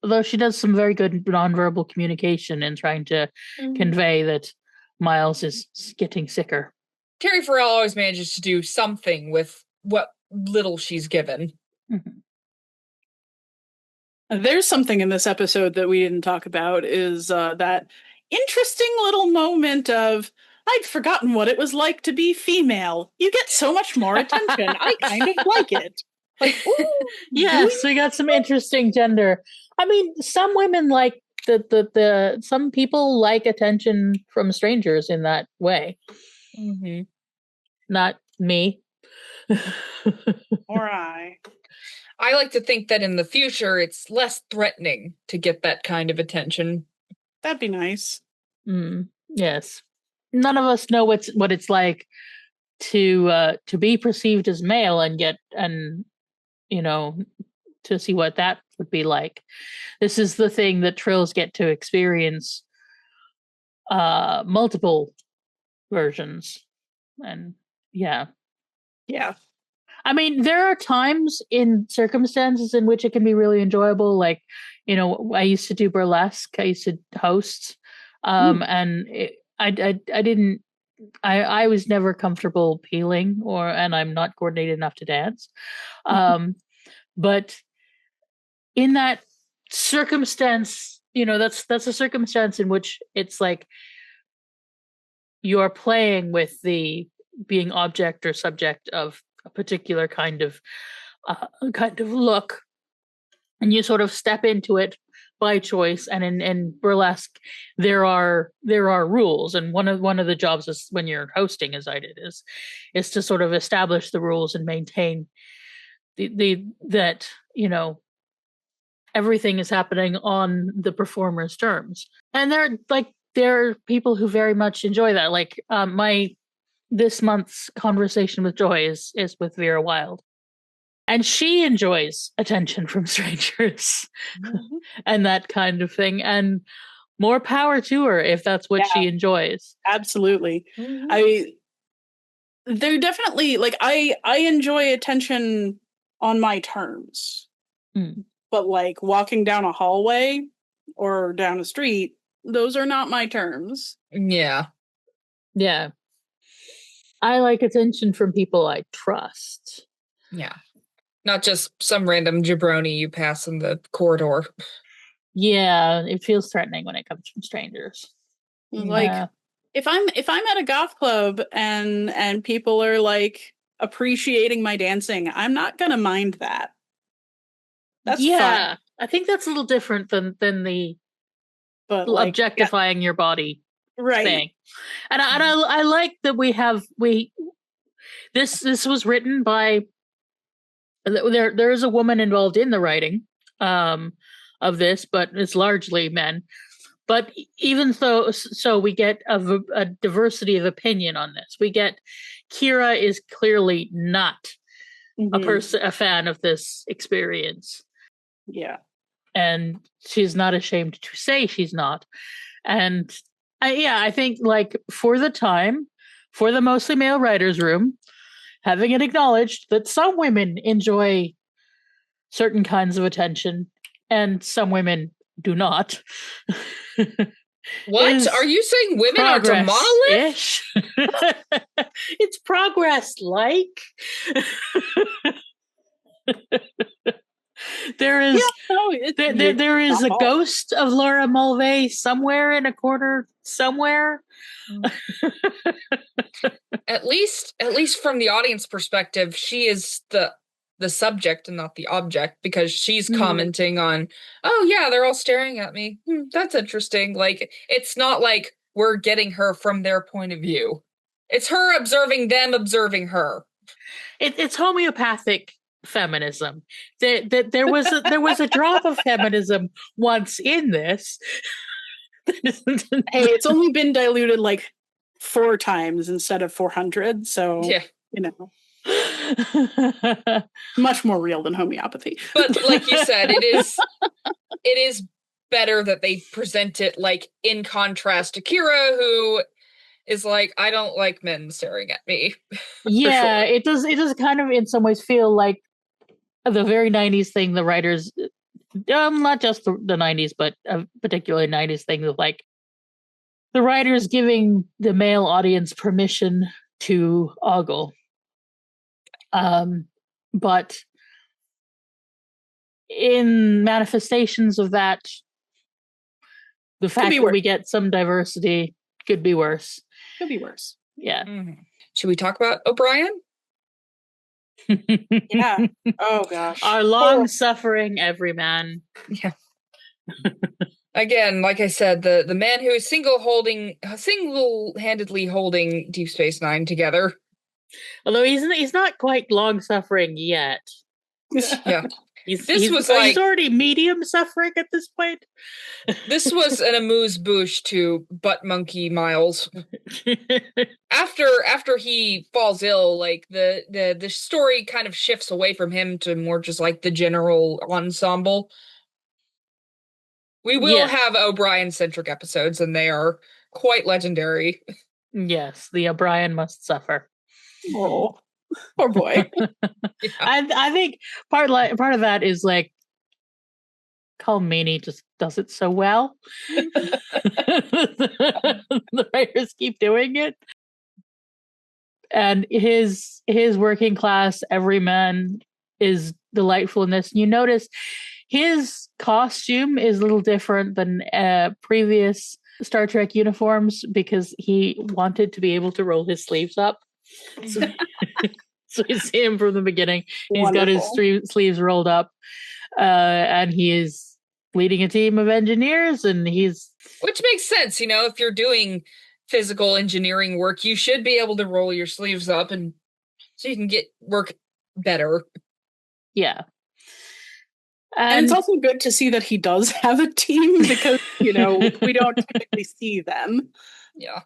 Although she does some very good nonverbal communication in trying to convey that Miles is getting sicker.
Terry Farrell always manages to do something with what little she's given.
There's something in this episode that we didn't talk about is that interesting little moment of, I'd forgotten what it was like to be female. You get so much more attention. I kind of like it. Like, ooh,
yes, we got some interesting gender. I mean, some women like the some people like attention from strangers in that way. Not me.
Or I.
I like to think that in the future, it's less threatening to get that kind of attention.
That'd be nice.
Yes. None of us know what it's like to be perceived as male and to see what that would be like. This is the thing that Trills get to experience multiple versions. And yeah. I mean, there are times in circumstances in which it can be really enjoyable. Like, I used to do burlesque. I used to host, and I was never comfortable peeling, and I'm not coordinated enough to dance. But in that circumstance, that's a circumstance in which it's like you're playing with the being object or subject of a particular kind of look, and you sort of step into it by choice. And in burlesque, there are rules, and one of the jobs is, when you're hosting, as I did, is to sort of establish the rules and maintain that everything is happening on the performer's terms. And there are people who very much enjoy that. Like this month's conversation with Joy is with Vera Wild. And she enjoys attention from strangers and that kind of thing. And more power to her if that's what she enjoys.
Absolutely. They're definitely, like, I enjoy attention on my terms. But like walking down a hallway or down a street, those are not my terms.
Yeah.
I like attention from people I trust.
Yeah. Not just some random jabroni you pass in the corridor.
Yeah, it feels threatening when it comes from strangers.
Like, if I'm at a goth club and people are like appreciating my dancing, I'm not gonna mind that. That's fun.
I think that's a little different than the objectifying your body thing. And I like that this was written by, there is a woman involved in the writing of this, but it's largely men. But even so we get a diversity of opinion on this. We get Kira is clearly not a fan of this experience.
Yeah.
And she's not ashamed to say she's not. And I think, like, for the time, for the mostly male writers' room, having it acknowledged that some women enjoy certain kinds of attention and some women do not.
What? Are you saying women are a monolith?
It's progress, like. There is there is a ghost of Laura Mulvey somewhere in a corner somewhere.
At least from the audience perspective, she is the subject and not the object, because she's commenting on, oh yeah, they're all staring at me. That's interesting. Like, it's not like we're getting her from their point of view. It's her observing them observing her.
It's homeopathic feminism. There was a drop of feminism once in this.
Hey, it's only been diluted like 4 times instead of 400, so Much more real than homeopathy.
But like you said, it is better that they present it like in contrast to Kira, who is like, I don't like men staring at me.
Yeah,
sure.
it does kind of in some ways feel like the very 90s thing the writers, not just the 90s, but particularly 90s thing of like the writers giving the male audience permission to ogle. But in manifestations of that, the fact that we get some diversity could be worse.
Could be worse.
Yeah.
Mm-hmm. Should we talk about O'Brien?
Yeah. Oh gosh.
Our long-suffering everyman.
Yeah. Again, like I said, the man who is single-handedly holding Deep Space Nine together.
Although he's not quite long-suffering yet.
Yeah.
He's already medium suffering at this point.
This was an amuse-bouche to Butt Monkey Miles. After he falls ill, like the story kind of shifts away from him to more just like the general ensemble. We will have O'Brien-centric episodes, and they are quite legendary.
Yes, the O'Brien must suffer.
Oh, poor boy.
Yeah. I think part of that is like Meany just does it so well. The writers keep doing it, and his working class everyman is delightful in this. And you notice his costume is a little different than previous Star Trek uniforms because he wanted to be able to roll his sleeves up. So you see him from the beginning. He's got his sleeves rolled up, and he is leading a team of engineers, and
which makes sense. If you're doing physical engineering work, you should be able to roll your sleeves up, and so you can get work better.
Yeah.
And it's also good to see that he does have a team because, we don't typically see them.
Yeah.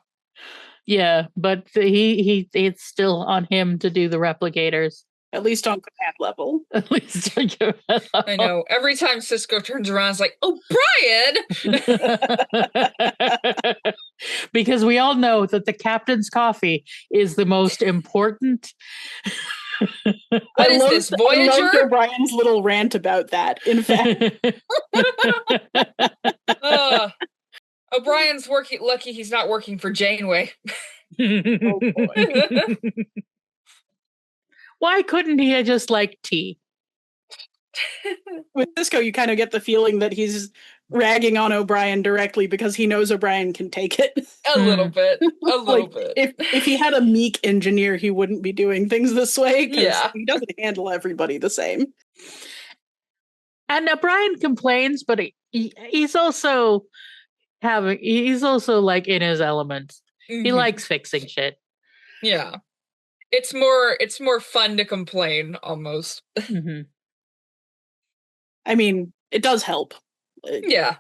Yeah, but it's still on him to do the replicators.
At least on command level.
At least on command level.
I know. Every time Cisco turns around, it's like, O'Brien!
Because we all know that the captain's coffee is the most important.
What is this, Voyager?
I loved O'Brien's little rant about that, in fact.
O'Brien's lucky he's not working for Janeway.
Oh boy.
Why couldn't he have just liked tea?
With Cisco, you kind of get the feeling that he's ragging on O'Brien directly because he knows O'Brien can take it.
A little bit. A little bit.
If he had a meek engineer, he wouldn't be doing things this way because he doesn't handle everybody the same.
And O'Brien complains, but he's also like in his element. Mm-hmm. He likes fixing shit.
Yeah. It's more fun to complain almost.
Mm-hmm.
I mean, it does help.
Yeah.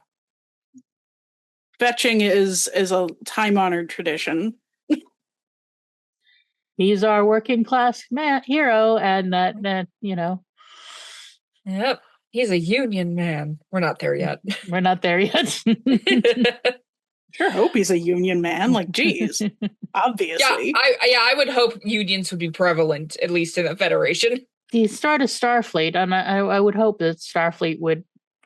Fetching is a time-honored tradition.
He's our working class hero, and that
Yep. He's a union man. We're not there yet.
We're not there yet.
Sure hope he's a union man. Like, geez, obviously.
I would hope unions would be prevalent, at least in the Federation.
The start of Starfleet, and I would hope that Starfleet would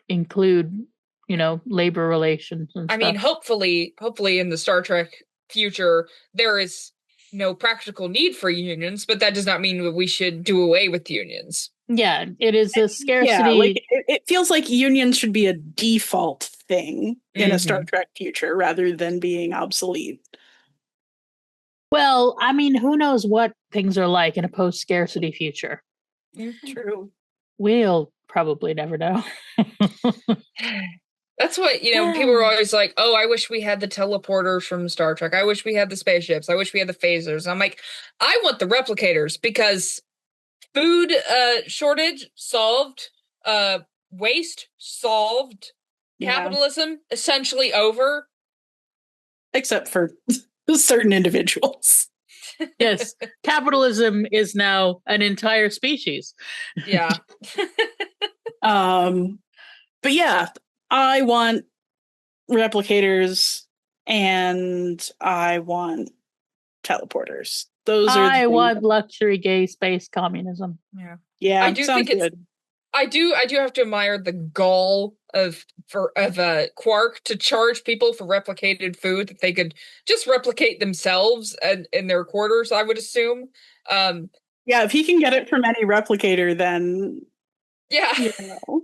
include, labor relations and stuff.
I mean, hopefully in the Star Trek future, there is no practical need for unions, but that does not mean that we should do away with unions.
Yeah, it is a scarcity.
Yeah, it feels like unions should be a default thing in a Star Trek future rather than being obsolete.
Well, I mean, who knows what things are like in a post-scarcity future?
True.
We'll probably never know.
That's what, people are always like, oh, I wish we had the teleporters from Star Trek. I wish we had the spaceships. I wish we had the phasers. And I'm like, I want the replicators because food shortage solved, waste solved, capitalism essentially over.
Except for certain individuals.
Yes, capitalism is now an entire species.
Yeah.
But yeah, I want replicators and I want teleporters. Those are the
I
things.
want luxury gay space communism.
Yeah. I
Yeah,
do
sounds
think it's
good.
I do have to admire the gall of Quark to charge people for replicated food that they could just replicate themselves and in their quarters, I would assume. Um
Yeah, if he can get it from any replicator, then
yeah.
you know.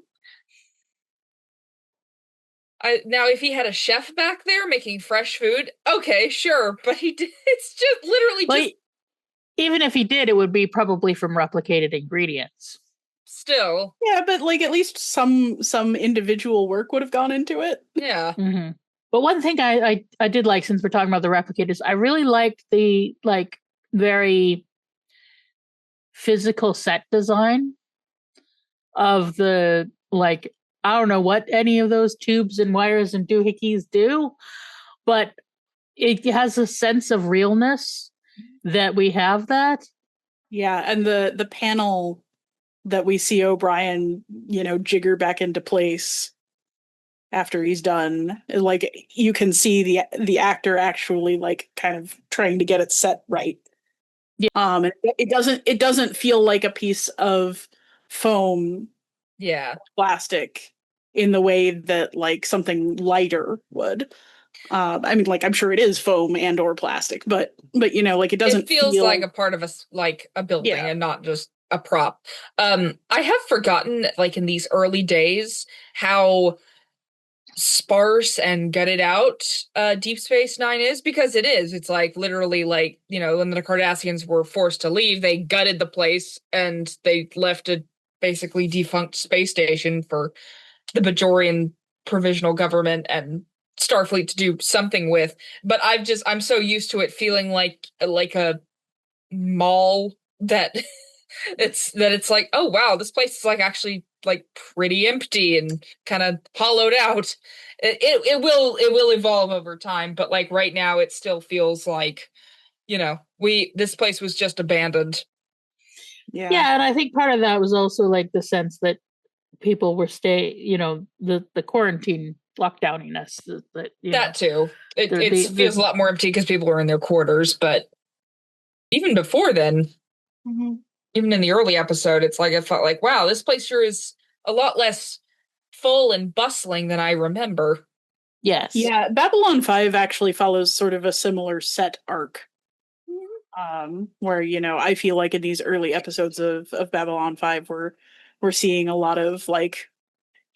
Now if he had a chef back there making fresh food, okay, sure, but it's just literally
Well,
just
even if he did, it would be probably from replicated ingredients.
still.
Yeah, but like at least some individual work would have gone into it.
Yeah.
Mm-hmm. But one thing I did like, since we're talking about the replicators, I really liked the very physical set design of the I don't know what any of those tubes and wires and doohickeys do, but it has a sense of realness that we have that.
Yeah, and the panel that we see O'Brien, jigger back into place after he's done, like you can see the actor actually like kind of trying to get it set right.
Yeah.
It doesn't feel like a piece of foam,
Yeah.
plastic in the way that like something lighter would. I mean, like I'm sure it is foam and or plastic, but like it doesn't
It feels
feel
like a part of a building
Yeah.
and not just a prop. I have forgotten, like in these early days, how sparse and gutted out Deep Space Nine is, because it is. It's like literally like, when the Cardassians were forced to leave, they gutted the place and they left a basically defunct space station for the Bajorian provisional government and Starfleet to do something with. But I'm so used to it feeling like a mall that it's like, oh wow, this place is like actually like pretty empty and kind of hollowed out. It will evolve over time, but like right now it still feels like, this place was just abandoned.
Yeah, and I think part of that was also like the sense that people were the quarantine lockdowniness that
That too. It
the
feels a lot more empty because people were in their quarters, but even before then, even in the early episode, it's like I felt like, wow, this place sure is a lot less full and bustling than I remember.
Yes.
Yeah, Babylon 5 actually follows sort of a similar set arc. Where, I feel like in these early episodes of Babylon 5 we're seeing a lot of like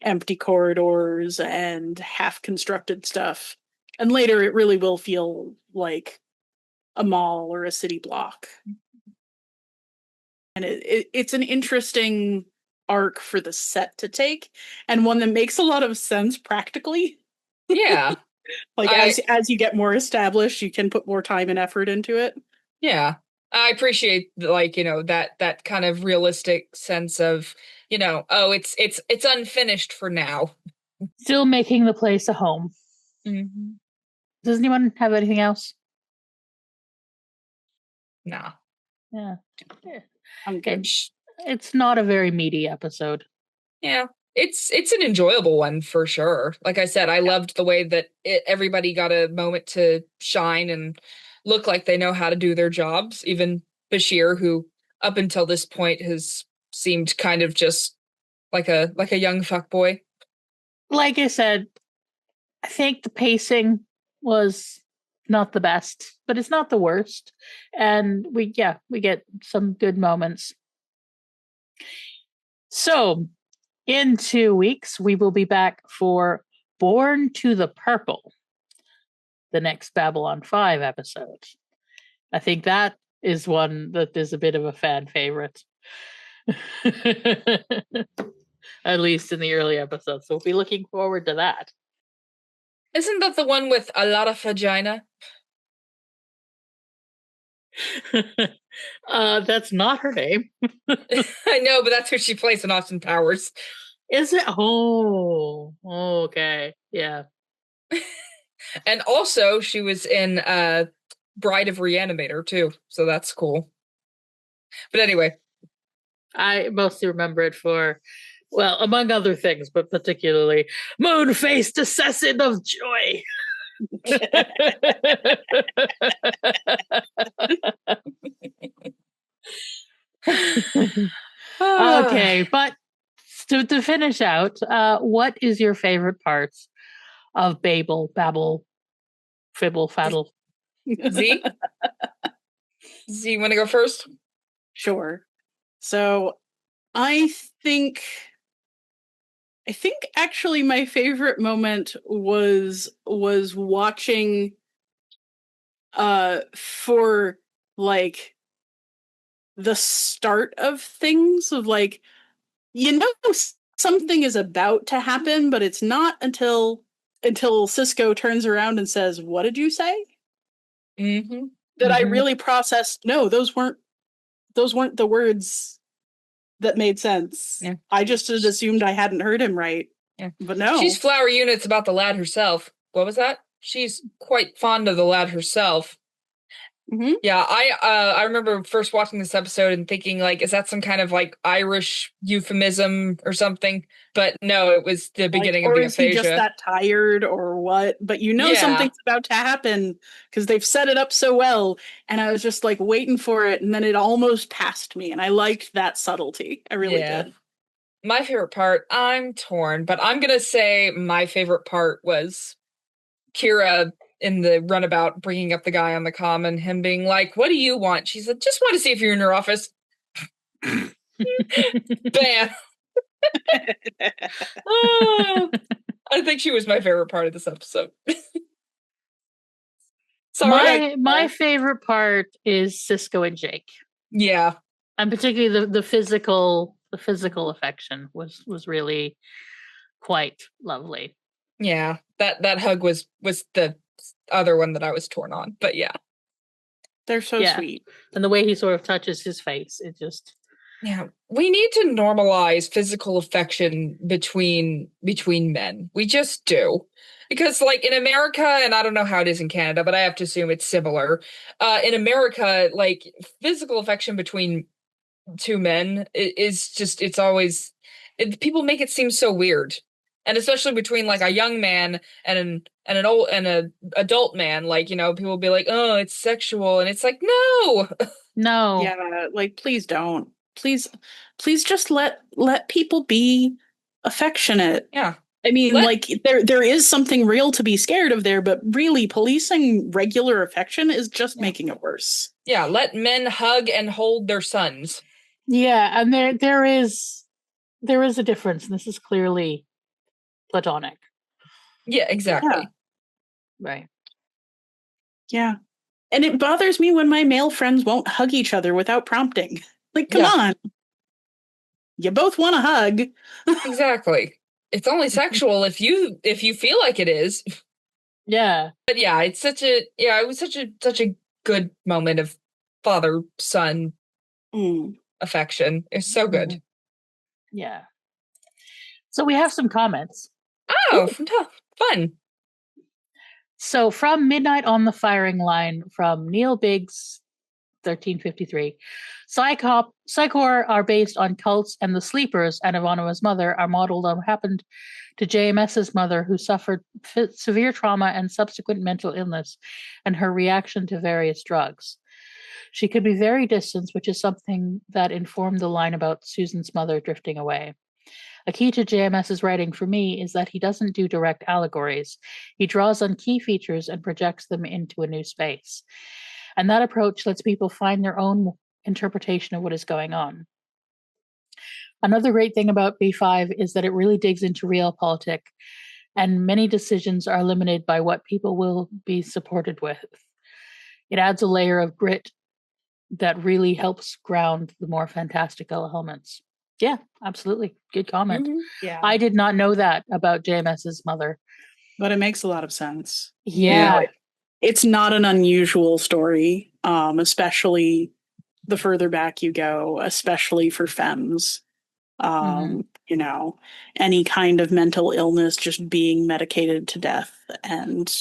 empty corridors and half constructed stuff. And later it really will feel like a mall or a city block. And it's an interesting arc for the set to take, and one that makes a lot of sense practically.
Yeah.
Like as you get more established, you can put more time and effort into it.
Yeah. I appreciate that kind of realistic sense of, oh, it's unfinished for now.
Still making the place a home.
Mm-hmm.
Does anyone have anything else?
Nah.
Yeah.
I'm good.
It's not a very meaty episode.
Yeah. It's an enjoyable one for sure. Like I said, I loved the way that everybody got a moment to shine and look like they know how to do their jobs. Even Bashir, who up until this point has seemed kind of just like a young fuckboy.
Like I said, I think the pacing was not the best, but it's not the worst. And we get some good moments. So, in 2 weeks, we will be back for Born to the Purple, the next Babylon 5 episode. I think that is one that is a bit of a fan favorite. At least in the early episodes. So we'll be looking forward to that.
Isn't that the one with a lot of vagina?
That's not her name.
I know, but that's who she plays in Austin Powers.
Is it? Oh, okay. Yeah.
And also she was in Bride of Reanimator too, so that's cool. But anyway,
I mostly remember it for, well, among other things, but particularly moon-faced assassin of joy. Okay, but to finish out, what is your favorite parts of Babel, Fibble, Faddle?
Z, you want to go first?
Sure. So I think actually my favorite moment was watching for like the start of things, of like, something is about to happen, but it's not until Cisco turns around and says, "What did you say?"
Mm-hmm.
That I really processed, no, those weren't the words that made sense.
Yeah.
I just had assumed I hadn't heard him right.
Yeah.
But no.
She's flower units about the lad herself. What was that? She's quite fond of the lad herself.
Mm-hmm.
Yeah, I remember first watching this episode and thinking, like, is that some kind of like Irish euphemism or something? But no, it was the beginning of the
Or is he just
aphasia.
that tired or what? But
Yeah.
something's about to happen because they've set it up so well. And I was just like waiting for it, and then it almost passed me. And I liked that subtlety. I really did.
My favorite part, I'm torn, but I'm gonna say my favorite part was Kira in the runabout bringing up the guy on the comm and him being like, "What do you want?" She's like, "Just want to see if you're in your office." Bam. Oh, I think she was my favorite part of this episode. Sorry.
My favorite part is Cisco and Jake.
Yeah.
And particularly the physical affection was really quite lovely.
Yeah. That hug was the other one that I was torn on. But yeah.
They're so sweet.
And the way he sort of touches his face, it just...
Yeah. We need to normalize physical affection between men. We just do. Because, like, in America, and I don't know how it is in Canada, but I have to assume it's similar. In America, like, physical affection between two men is just, it's always, people make it seem so weird. And especially between, like, a young man and an old and a adult man, like, you know, people will be like, "Oh, it's sexual," and it's like, no.
No.
Yeah, like, please don't. Please just let people be affectionate.
Yeah.
I mean, like, there is something real to be scared of there, but really policing regular affection is just making it worse.
Yeah, let men hug and hold their sons.
Yeah, and there is a difference, and this is clearly platonic.
Yeah, exactly.
Yeah.
Right.
Yeah. And it bothers me when my male friends won't hug each other without prompting. Like, come on. You both want a hug.
Exactly. It's only sexual if you feel like it is.
Yeah.
But yeah, it was such a good moment of father-son affection. It's so good.
Yeah. So we have some comments.
Oh, fun.
So from Midnight on the Firing Line, from Neil Biggs, 1353, Psychor are based on cults, and the Sleepers and Ivanova's mother are modeled on what happened to JMS's mother, who suffered severe trauma and subsequent mental illness, and her reaction to various drugs. She could be very distant, which is something that informed the line about Susan's mother drifting away. A key to JMS's writing for me is that he doesn't do direct allegories. He draws on key features and projects them into a new space. And that approach lets people find their own interpretation of what is going on. Another great thing about B5 is that it really digs into realpolitik, and many decisions are limited by what people will be supported with. It adds a layer of grit that really helps ground the more fantastical elements. Yeah, absolutely. Good comment.
Mm-hmm. Yeah.
I did not know that about JMS's mother.
But it makes a lot of sense.
Yeah.
It's not an unusual story, especially the further back you go, especially for femmes. You know, any kind of mental illness just being medicated to death. And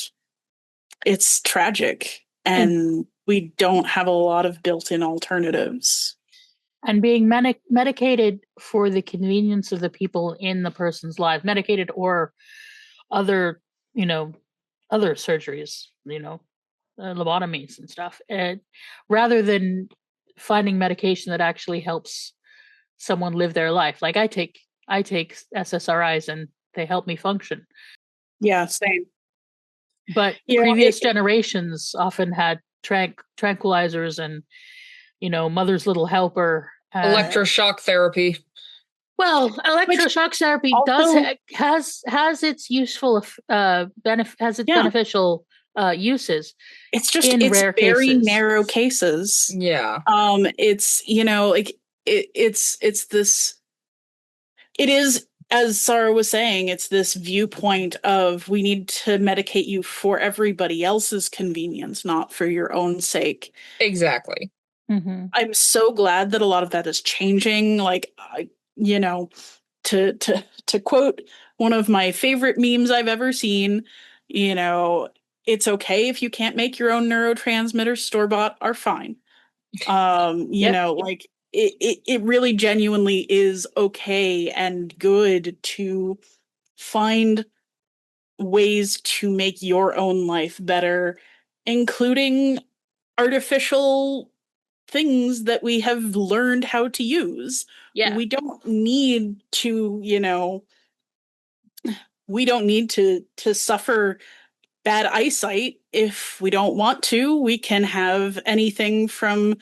it's tragic. and we don't have a lot of built-in alternatives.
And being medicated for the convenience of the people in the person's life, medicated or other, other surgeries, lobotomies and stuff, rather than finding medication that actually helps someone live their life. Like I take SSRIs and they help me function.
Yeah, same.
But previous generations often had tranquilizers and, mother's little helper.
Electroshock therapy.
Well, electroshock therapy has its useful beneficial uses.
It's just
in
it's
rare
very
cases.
narrow cases.
Yeah.
It's it's this. It is, as Sara was saying, it's this viewpoint of we need to medicate you for everybody else's convenience, not for your own sake.
Exactly.
Mm-hmm.
I'm so glad that a lot of that is changing. Like, to quote one of my favorite memes I've ever seen, it's okay if you can't make your own neurotransmitters, store-bought are fine. Like it really genuinely is okay and good to find ways to make your own life better, including artificial things that we have learned how to use.
Yeah.
We don't need to, we don't need to suffer bad eyesight if we don't want to. We can have anything from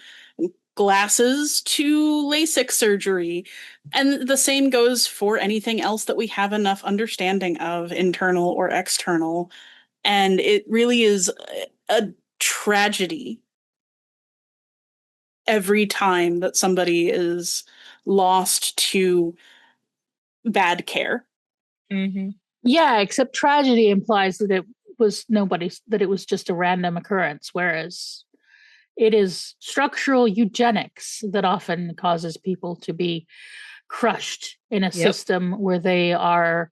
glasses to LASIK surgery. And the same goes for anything else that we have enough understanding of, internal or external. And it really is a tragedy every time that somebody is lost to bad care.
Mm-hmm.
Yeah, except tragedy implies that it was just a random occurrence, whereas it is structural eugenics that often causes people to be crushed in a system where their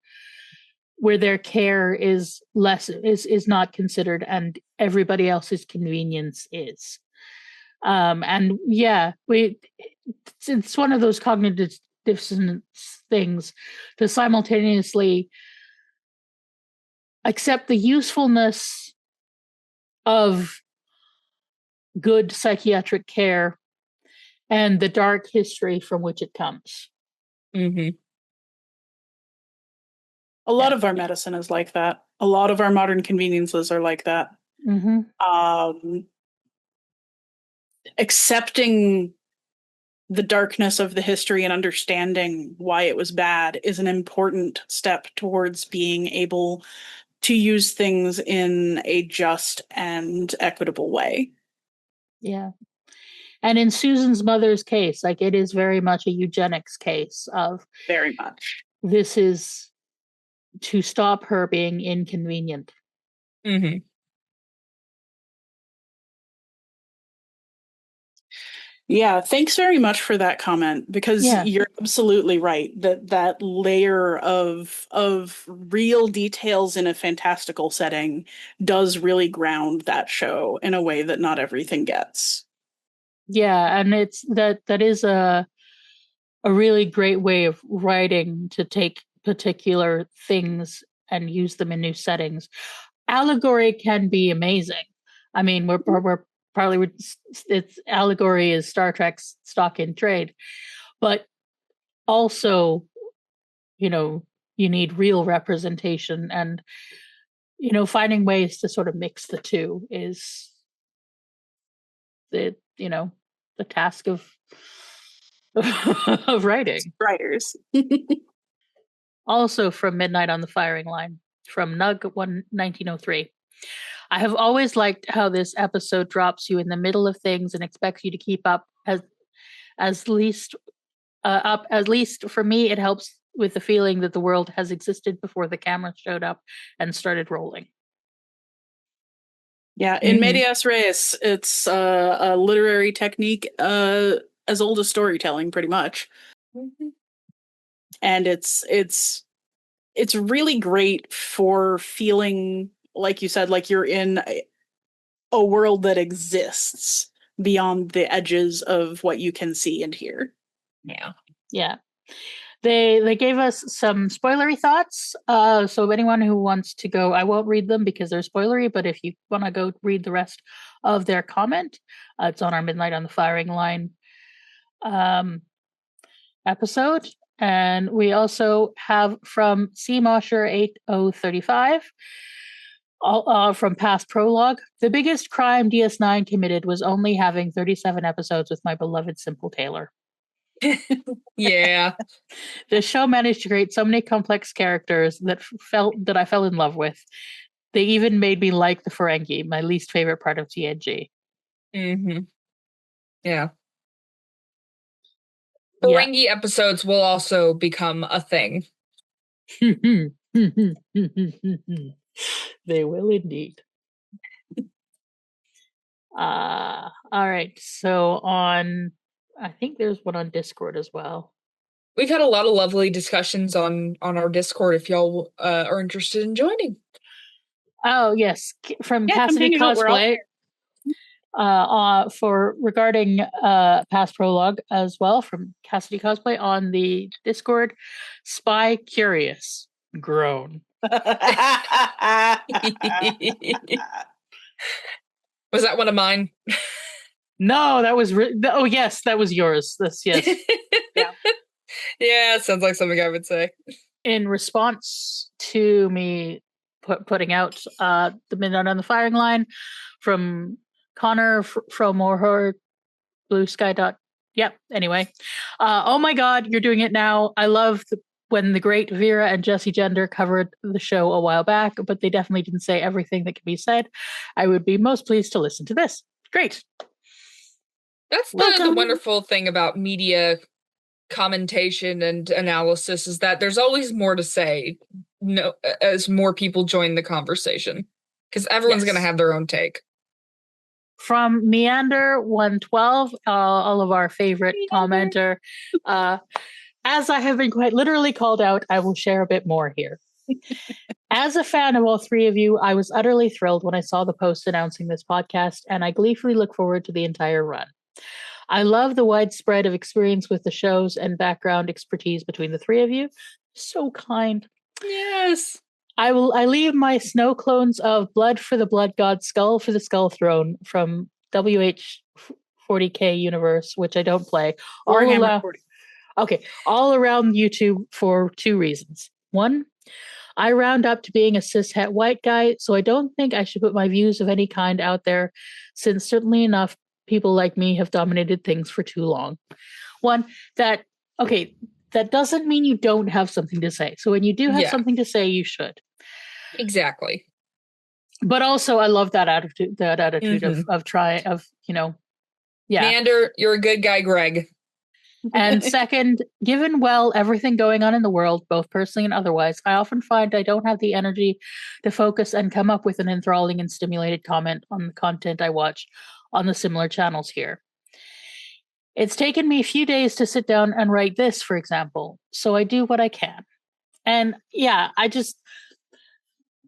care is not considered and everybody else's convenience is. And yeah, it's one of those cognitive dissonance things to simultaneously accept the usefulness of good psychiatric care and the dark history from which it comes.
Mm-hmm.
A lot of our medicine is like that. A lot of our modern conveniences are like that.
Mm-hmm.
Accepting the darkness of the history and understanding why it was bad is an important step towards being able to use things in a just and equitable way.
Yeah. And in Susan's mother's case, like it is very much a eugenics case of
very much.
This is to stop her being inconvenient.
Mm-hmm.
Yeah, thanks very much for that comment, because you're absolutely right that layer of real details in a fantastical setting does really ground that show in a way that not everything gets.
Yeah, and it's that is a really great way of writing, to take particular things and use them in new settings. Allegory can be amazing. I mean, we're probably it's allegory is Star Trek's stock in trade, but also, you need real representation, and finding ways to sort of mix the two is the task of of
writers.
Also from Midnight on the Firing Line, from Nug 1903. I have always liked how this episode drops you in the middle of things and expects you to keep up as least for me. It helps with the feeling that the world has existed before the camera showed up and started rolling.
Yeah, in medias res, it's a literary technique as old as storytelling, pretty much.
Mm-hmm.
And it's really great for feeling, like you said, like you're in a world that exists beyond the edges of what you can see and hear.
Yeah.
Yeah. They gave us some spoilery thoughts. So anyone who wants to go, I won't read them because they're spoilery, but if you want to go read the rest of their comment, it's on our Midnight on the Firing Line episode. And we also have from C Mosher 8035 from past prologue. The biggest crime DS9 committed was only having 37 episodes with my beloved Simple Taylor.
Yeah.
The show managed to create so many complex characters that I fell in love with. They even made me like the Ferengi, my least favorite part of TNG.
Mm-hmm. Yeah.
Yeah.
Ferengi episodes will also become a thing.
They will indeed. All right. So I think there's one on Discord as well.
We've had a lot of lovely discussions on our Discord if y'all are interested in joining.
Oh yes, from
Yeah, come
Cassidy
hang out, we're all
Cosplay. For regarding past prologue as well from Cassidy Cosplay on the Discord. Spy Curious. Groan.
Was that one of mine?
No, that was oh yes, that was yours. That's yes.
Yeah.
Yeah, it sounds like something I would say.
In response to me putting out the Midnight on the Firing Line from Connor from Morhor Blue Sky dot. Yep. Anyway, oh my God, you're doing it now. I love when the great Vera and Jesse Gender covered the show a while back, but they definitely didn't say everything that can be said. I would be most pleased to listen to this. Great.
That's the wonderful thing about media commentation and analysis is that there's always more to say. No, as more people join the conversation, because everyone's going to have their own take.
From Meander 112, all of our favorite commenter. As I have been quite literally called out, I will share a bit more here. As a fan of all three of you, I was utterly thrilled when I saw the post announcing this podcast, and I gleefully look forward to the entire run. I love the widespread of experience with the shows and background expertise between the three of you. So kind.
Yes.
I leave my snow clones of Blood for the Blood God, Skull for the Skull Throne from WH40K Universe, which I don't play.
Warhammer 40.
Okay, all around YouTube for two reasons. One, I round up to being a cishet white guy, so I don't think I should put my views of any kind out there, since certainly enough people like me have dominated things for too long. One, that doesn't mean you don't have something to say. So when you do have something to say, you should.
Exactly.
But also, I love that attitude of try, yeah.
Meander, you're a good guy, Greg.
And second, given everything going on in the world, both personally and otherwise, I often find I don't have the energy to focus and come up with an enthralling and stimulated comment on the content I watch on the similar channels here. It's taken me a few days to sit down and write this, for example, so I do what I can. And yeah,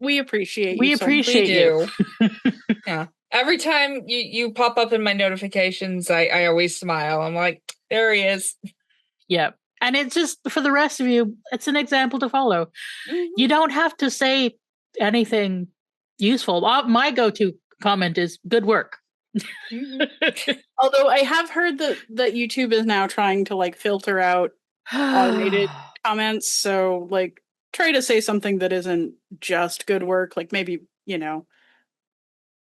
we appreciate you.
We appreciate you.
Yeah. Every time you pop up in my notifications, I always smile. I'm like, there he is.
Yeah. And it's just, for the rest of you, it's an example to follow. Mm-hmm. You don't have to say anything useful. My go-to comment is good work.
Although I have heard that YouTube is now trying to filter out automated comments. So try to say something that isn't just good work. Maybe,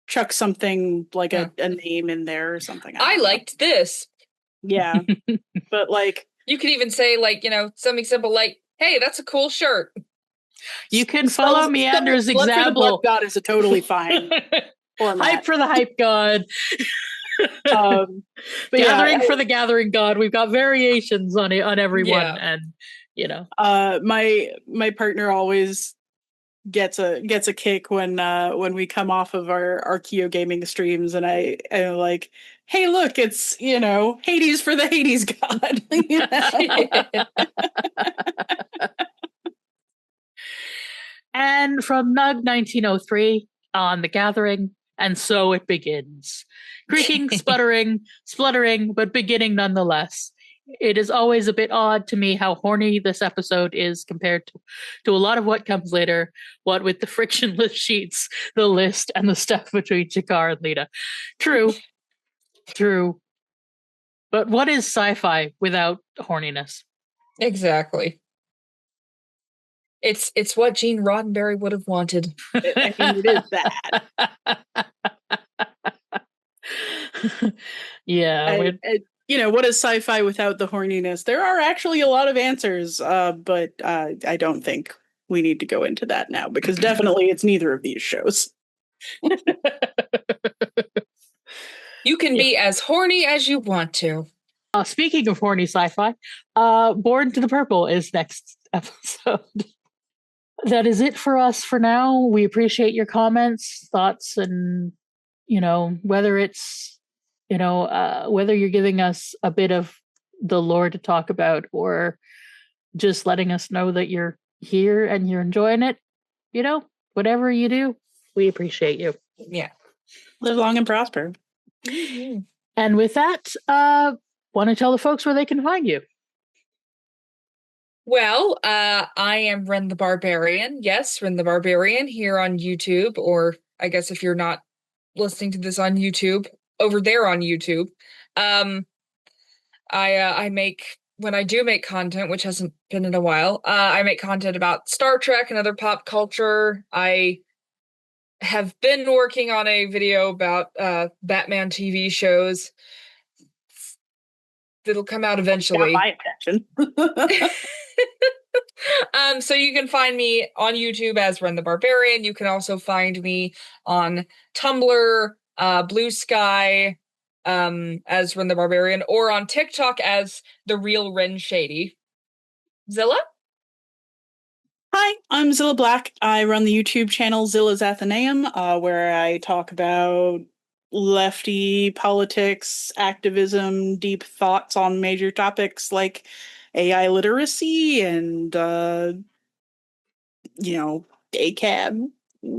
chuck something a name in there or something.
I liked this.
Yeah. But
you could even say something simple like, hey, that's a cool shirt.
You can follow Meander's example.
Blood for the Blood God is a totally fine format.
Hype for the Hype God. Gathering for the Gathering God. We've got variations on everyone, and
my partner always gets a kick when we come off of our Kyo gaming streams, and I'm like, hey, look, it's Hades for the Hades God.
And from Nug 1903 on The Gathering, And so it begins. Creaking, spluttering, but beginning nonetheless. It is always a bit odd to me how horny this episode is compared to a lot of what comes later, what with the frictionless sheets, the list, and the stuff between Jakar and Lita. True. But what is sci-fi without horniness?
Exactly. It's what Gene Roddenberry would have wanted.
I mean, it is that.
Yeah.
What is sci-fi without the horniness? There are actually a lot of answers, but I don't think we need to go into that now, because definitely it's neither of these shows.
You can be as horny as you want to.
Speaking of horny sci-fi, Born to the Purple is next episode. That is it for us for now. We appreciate your comments, thoughts, and whether it's whether you're giving us a bit of the lore to talk about or just letting us know that you're here and you're enjoying it. Whatever you do, we appreciate you.
Yeah.
Live long and prosper.
Mm-hmm.
And with that, want to tell the folks where they can find you.
Well, I am Ren the Barbarian. Yes, Ren the Barbarian here on YouTube, or I guess if you're not listening to this on YouTube, over there on YouTube. I make, when I do make content, which hasn't been in a while, I make content about Star Trek and other pop culture. I have been working on a video about Batman TV shows. That'll come out eventually.
Got my attention.
So you can find me on YouTube as Ren the Barbarian. You can also find me on Tumblr, Blue Sky, as Ren the Barbarian, or on TikTok as the real Ren Shady. Zilla?
Hi, I'm Zylla Black. I run the YouTube channel Zyllas Athenaeum, where I talk about lefty politics, activism, deep thoughts on major topics like AI literacy and, ACAB,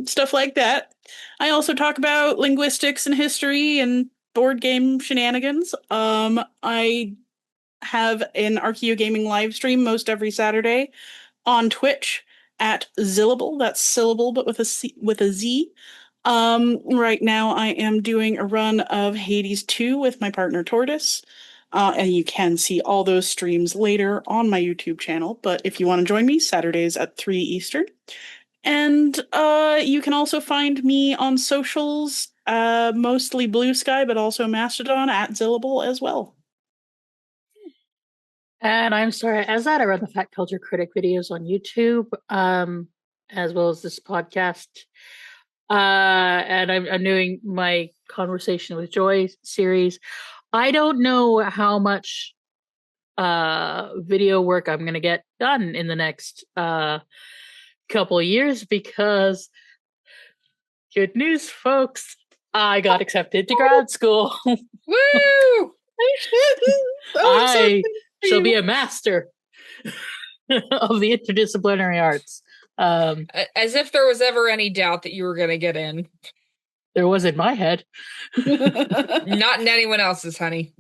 stuff like that. I also talk about linguistics and history and board game shenanigans. I have an Archeo Gaming live stream most every Saturday on Twitch at Zillable. That's syllable, but with a Z. Right now I am doing a run of Hades 2 with my partner Tortoise. And you can see all those streams later on my YouTube channel. But if you want to join me, Saturdays at 3 Eastern. And you can also find me on socials, mostly Blue Sky, but also Mastodon at Zillable as well.
And I'm Sara Ezzat. I run the Fat Culture Critic videos on YouTube, as well as this podcast. And I'm doing my Conversation with Joy series. I don't know how much video work I'm going to get done in the next couple of years, because good news, folks, I got accepted to grad school.
Woo!
I shall be a master of the interdisciplinary arts.
As if there was ever any doubt that you were going to get in.
There was in my head.
Not in anyone else's, honey.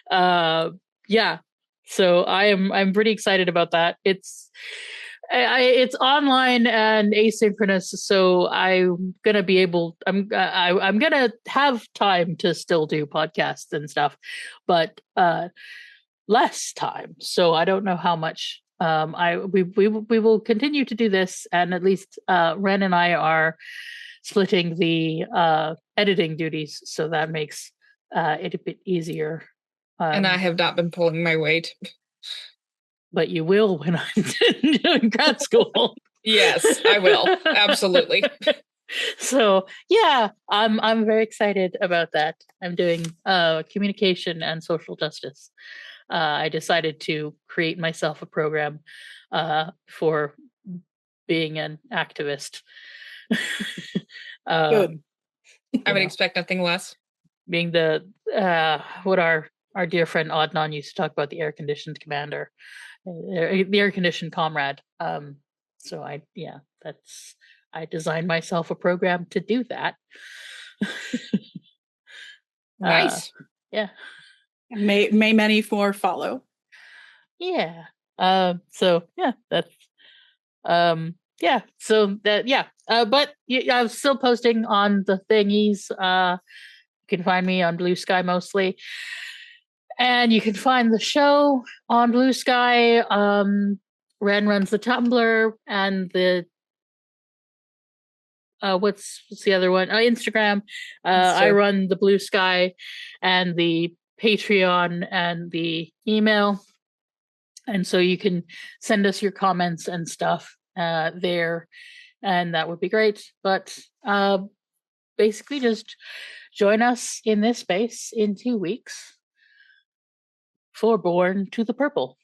Yeah. So I'm pretty excited about that. It's online and asynchronous, so I'm gonna be able. I'm gonna have time to still do podcasts and stuff, but less time. So I don't know how much. We will continue to do this, and at least Ren and I are splitting the editing duties, so that makes it a bit easier.
And I have not been pulling my weight.
But you will when I'm doing grad school.
Yes, I will. Absolutely.
So yeah, I'm very excited about that. I'm doing communication and social justice. I decided to create myself a program for being an activist.
Good. I would expect nothing less.
Being the what our dear friend Adnan used to talk about, the air-conditioned commander, the air-conditioned comrade. So I designed myself a program to do that.
Nice.
Yeah.
May many more follow.
Yeah. So yeah, that's yeah. So that yeah. But I'm still posting on the thingies. You can find me on Blue Sky mostly, and you can find the show on Blue Sky. Ren runs the Tumblr and the what's the other one? Instagram. I run the Blue Sky and the Patreon and the email. And so you can send us your comments and stuff there, and that would be great. But basically, just join us in this space in 2 weeks for Born to the Purple.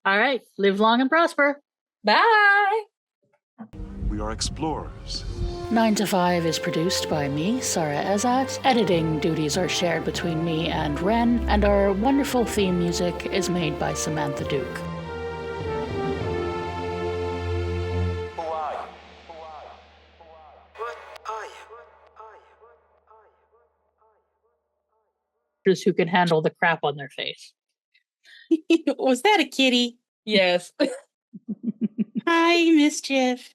All right. Live long and prosper.
Bye.
We are explorers.
9 to 5 is produced by me, Sara Ezzat. Editing duties are shared between me and Ren, and our wonderful theme music is made by Samantha Duke.
Who are you? What are you?
Who can handle the crap on their face.
Was that a kitty?
Yes.
Hi, Mischief.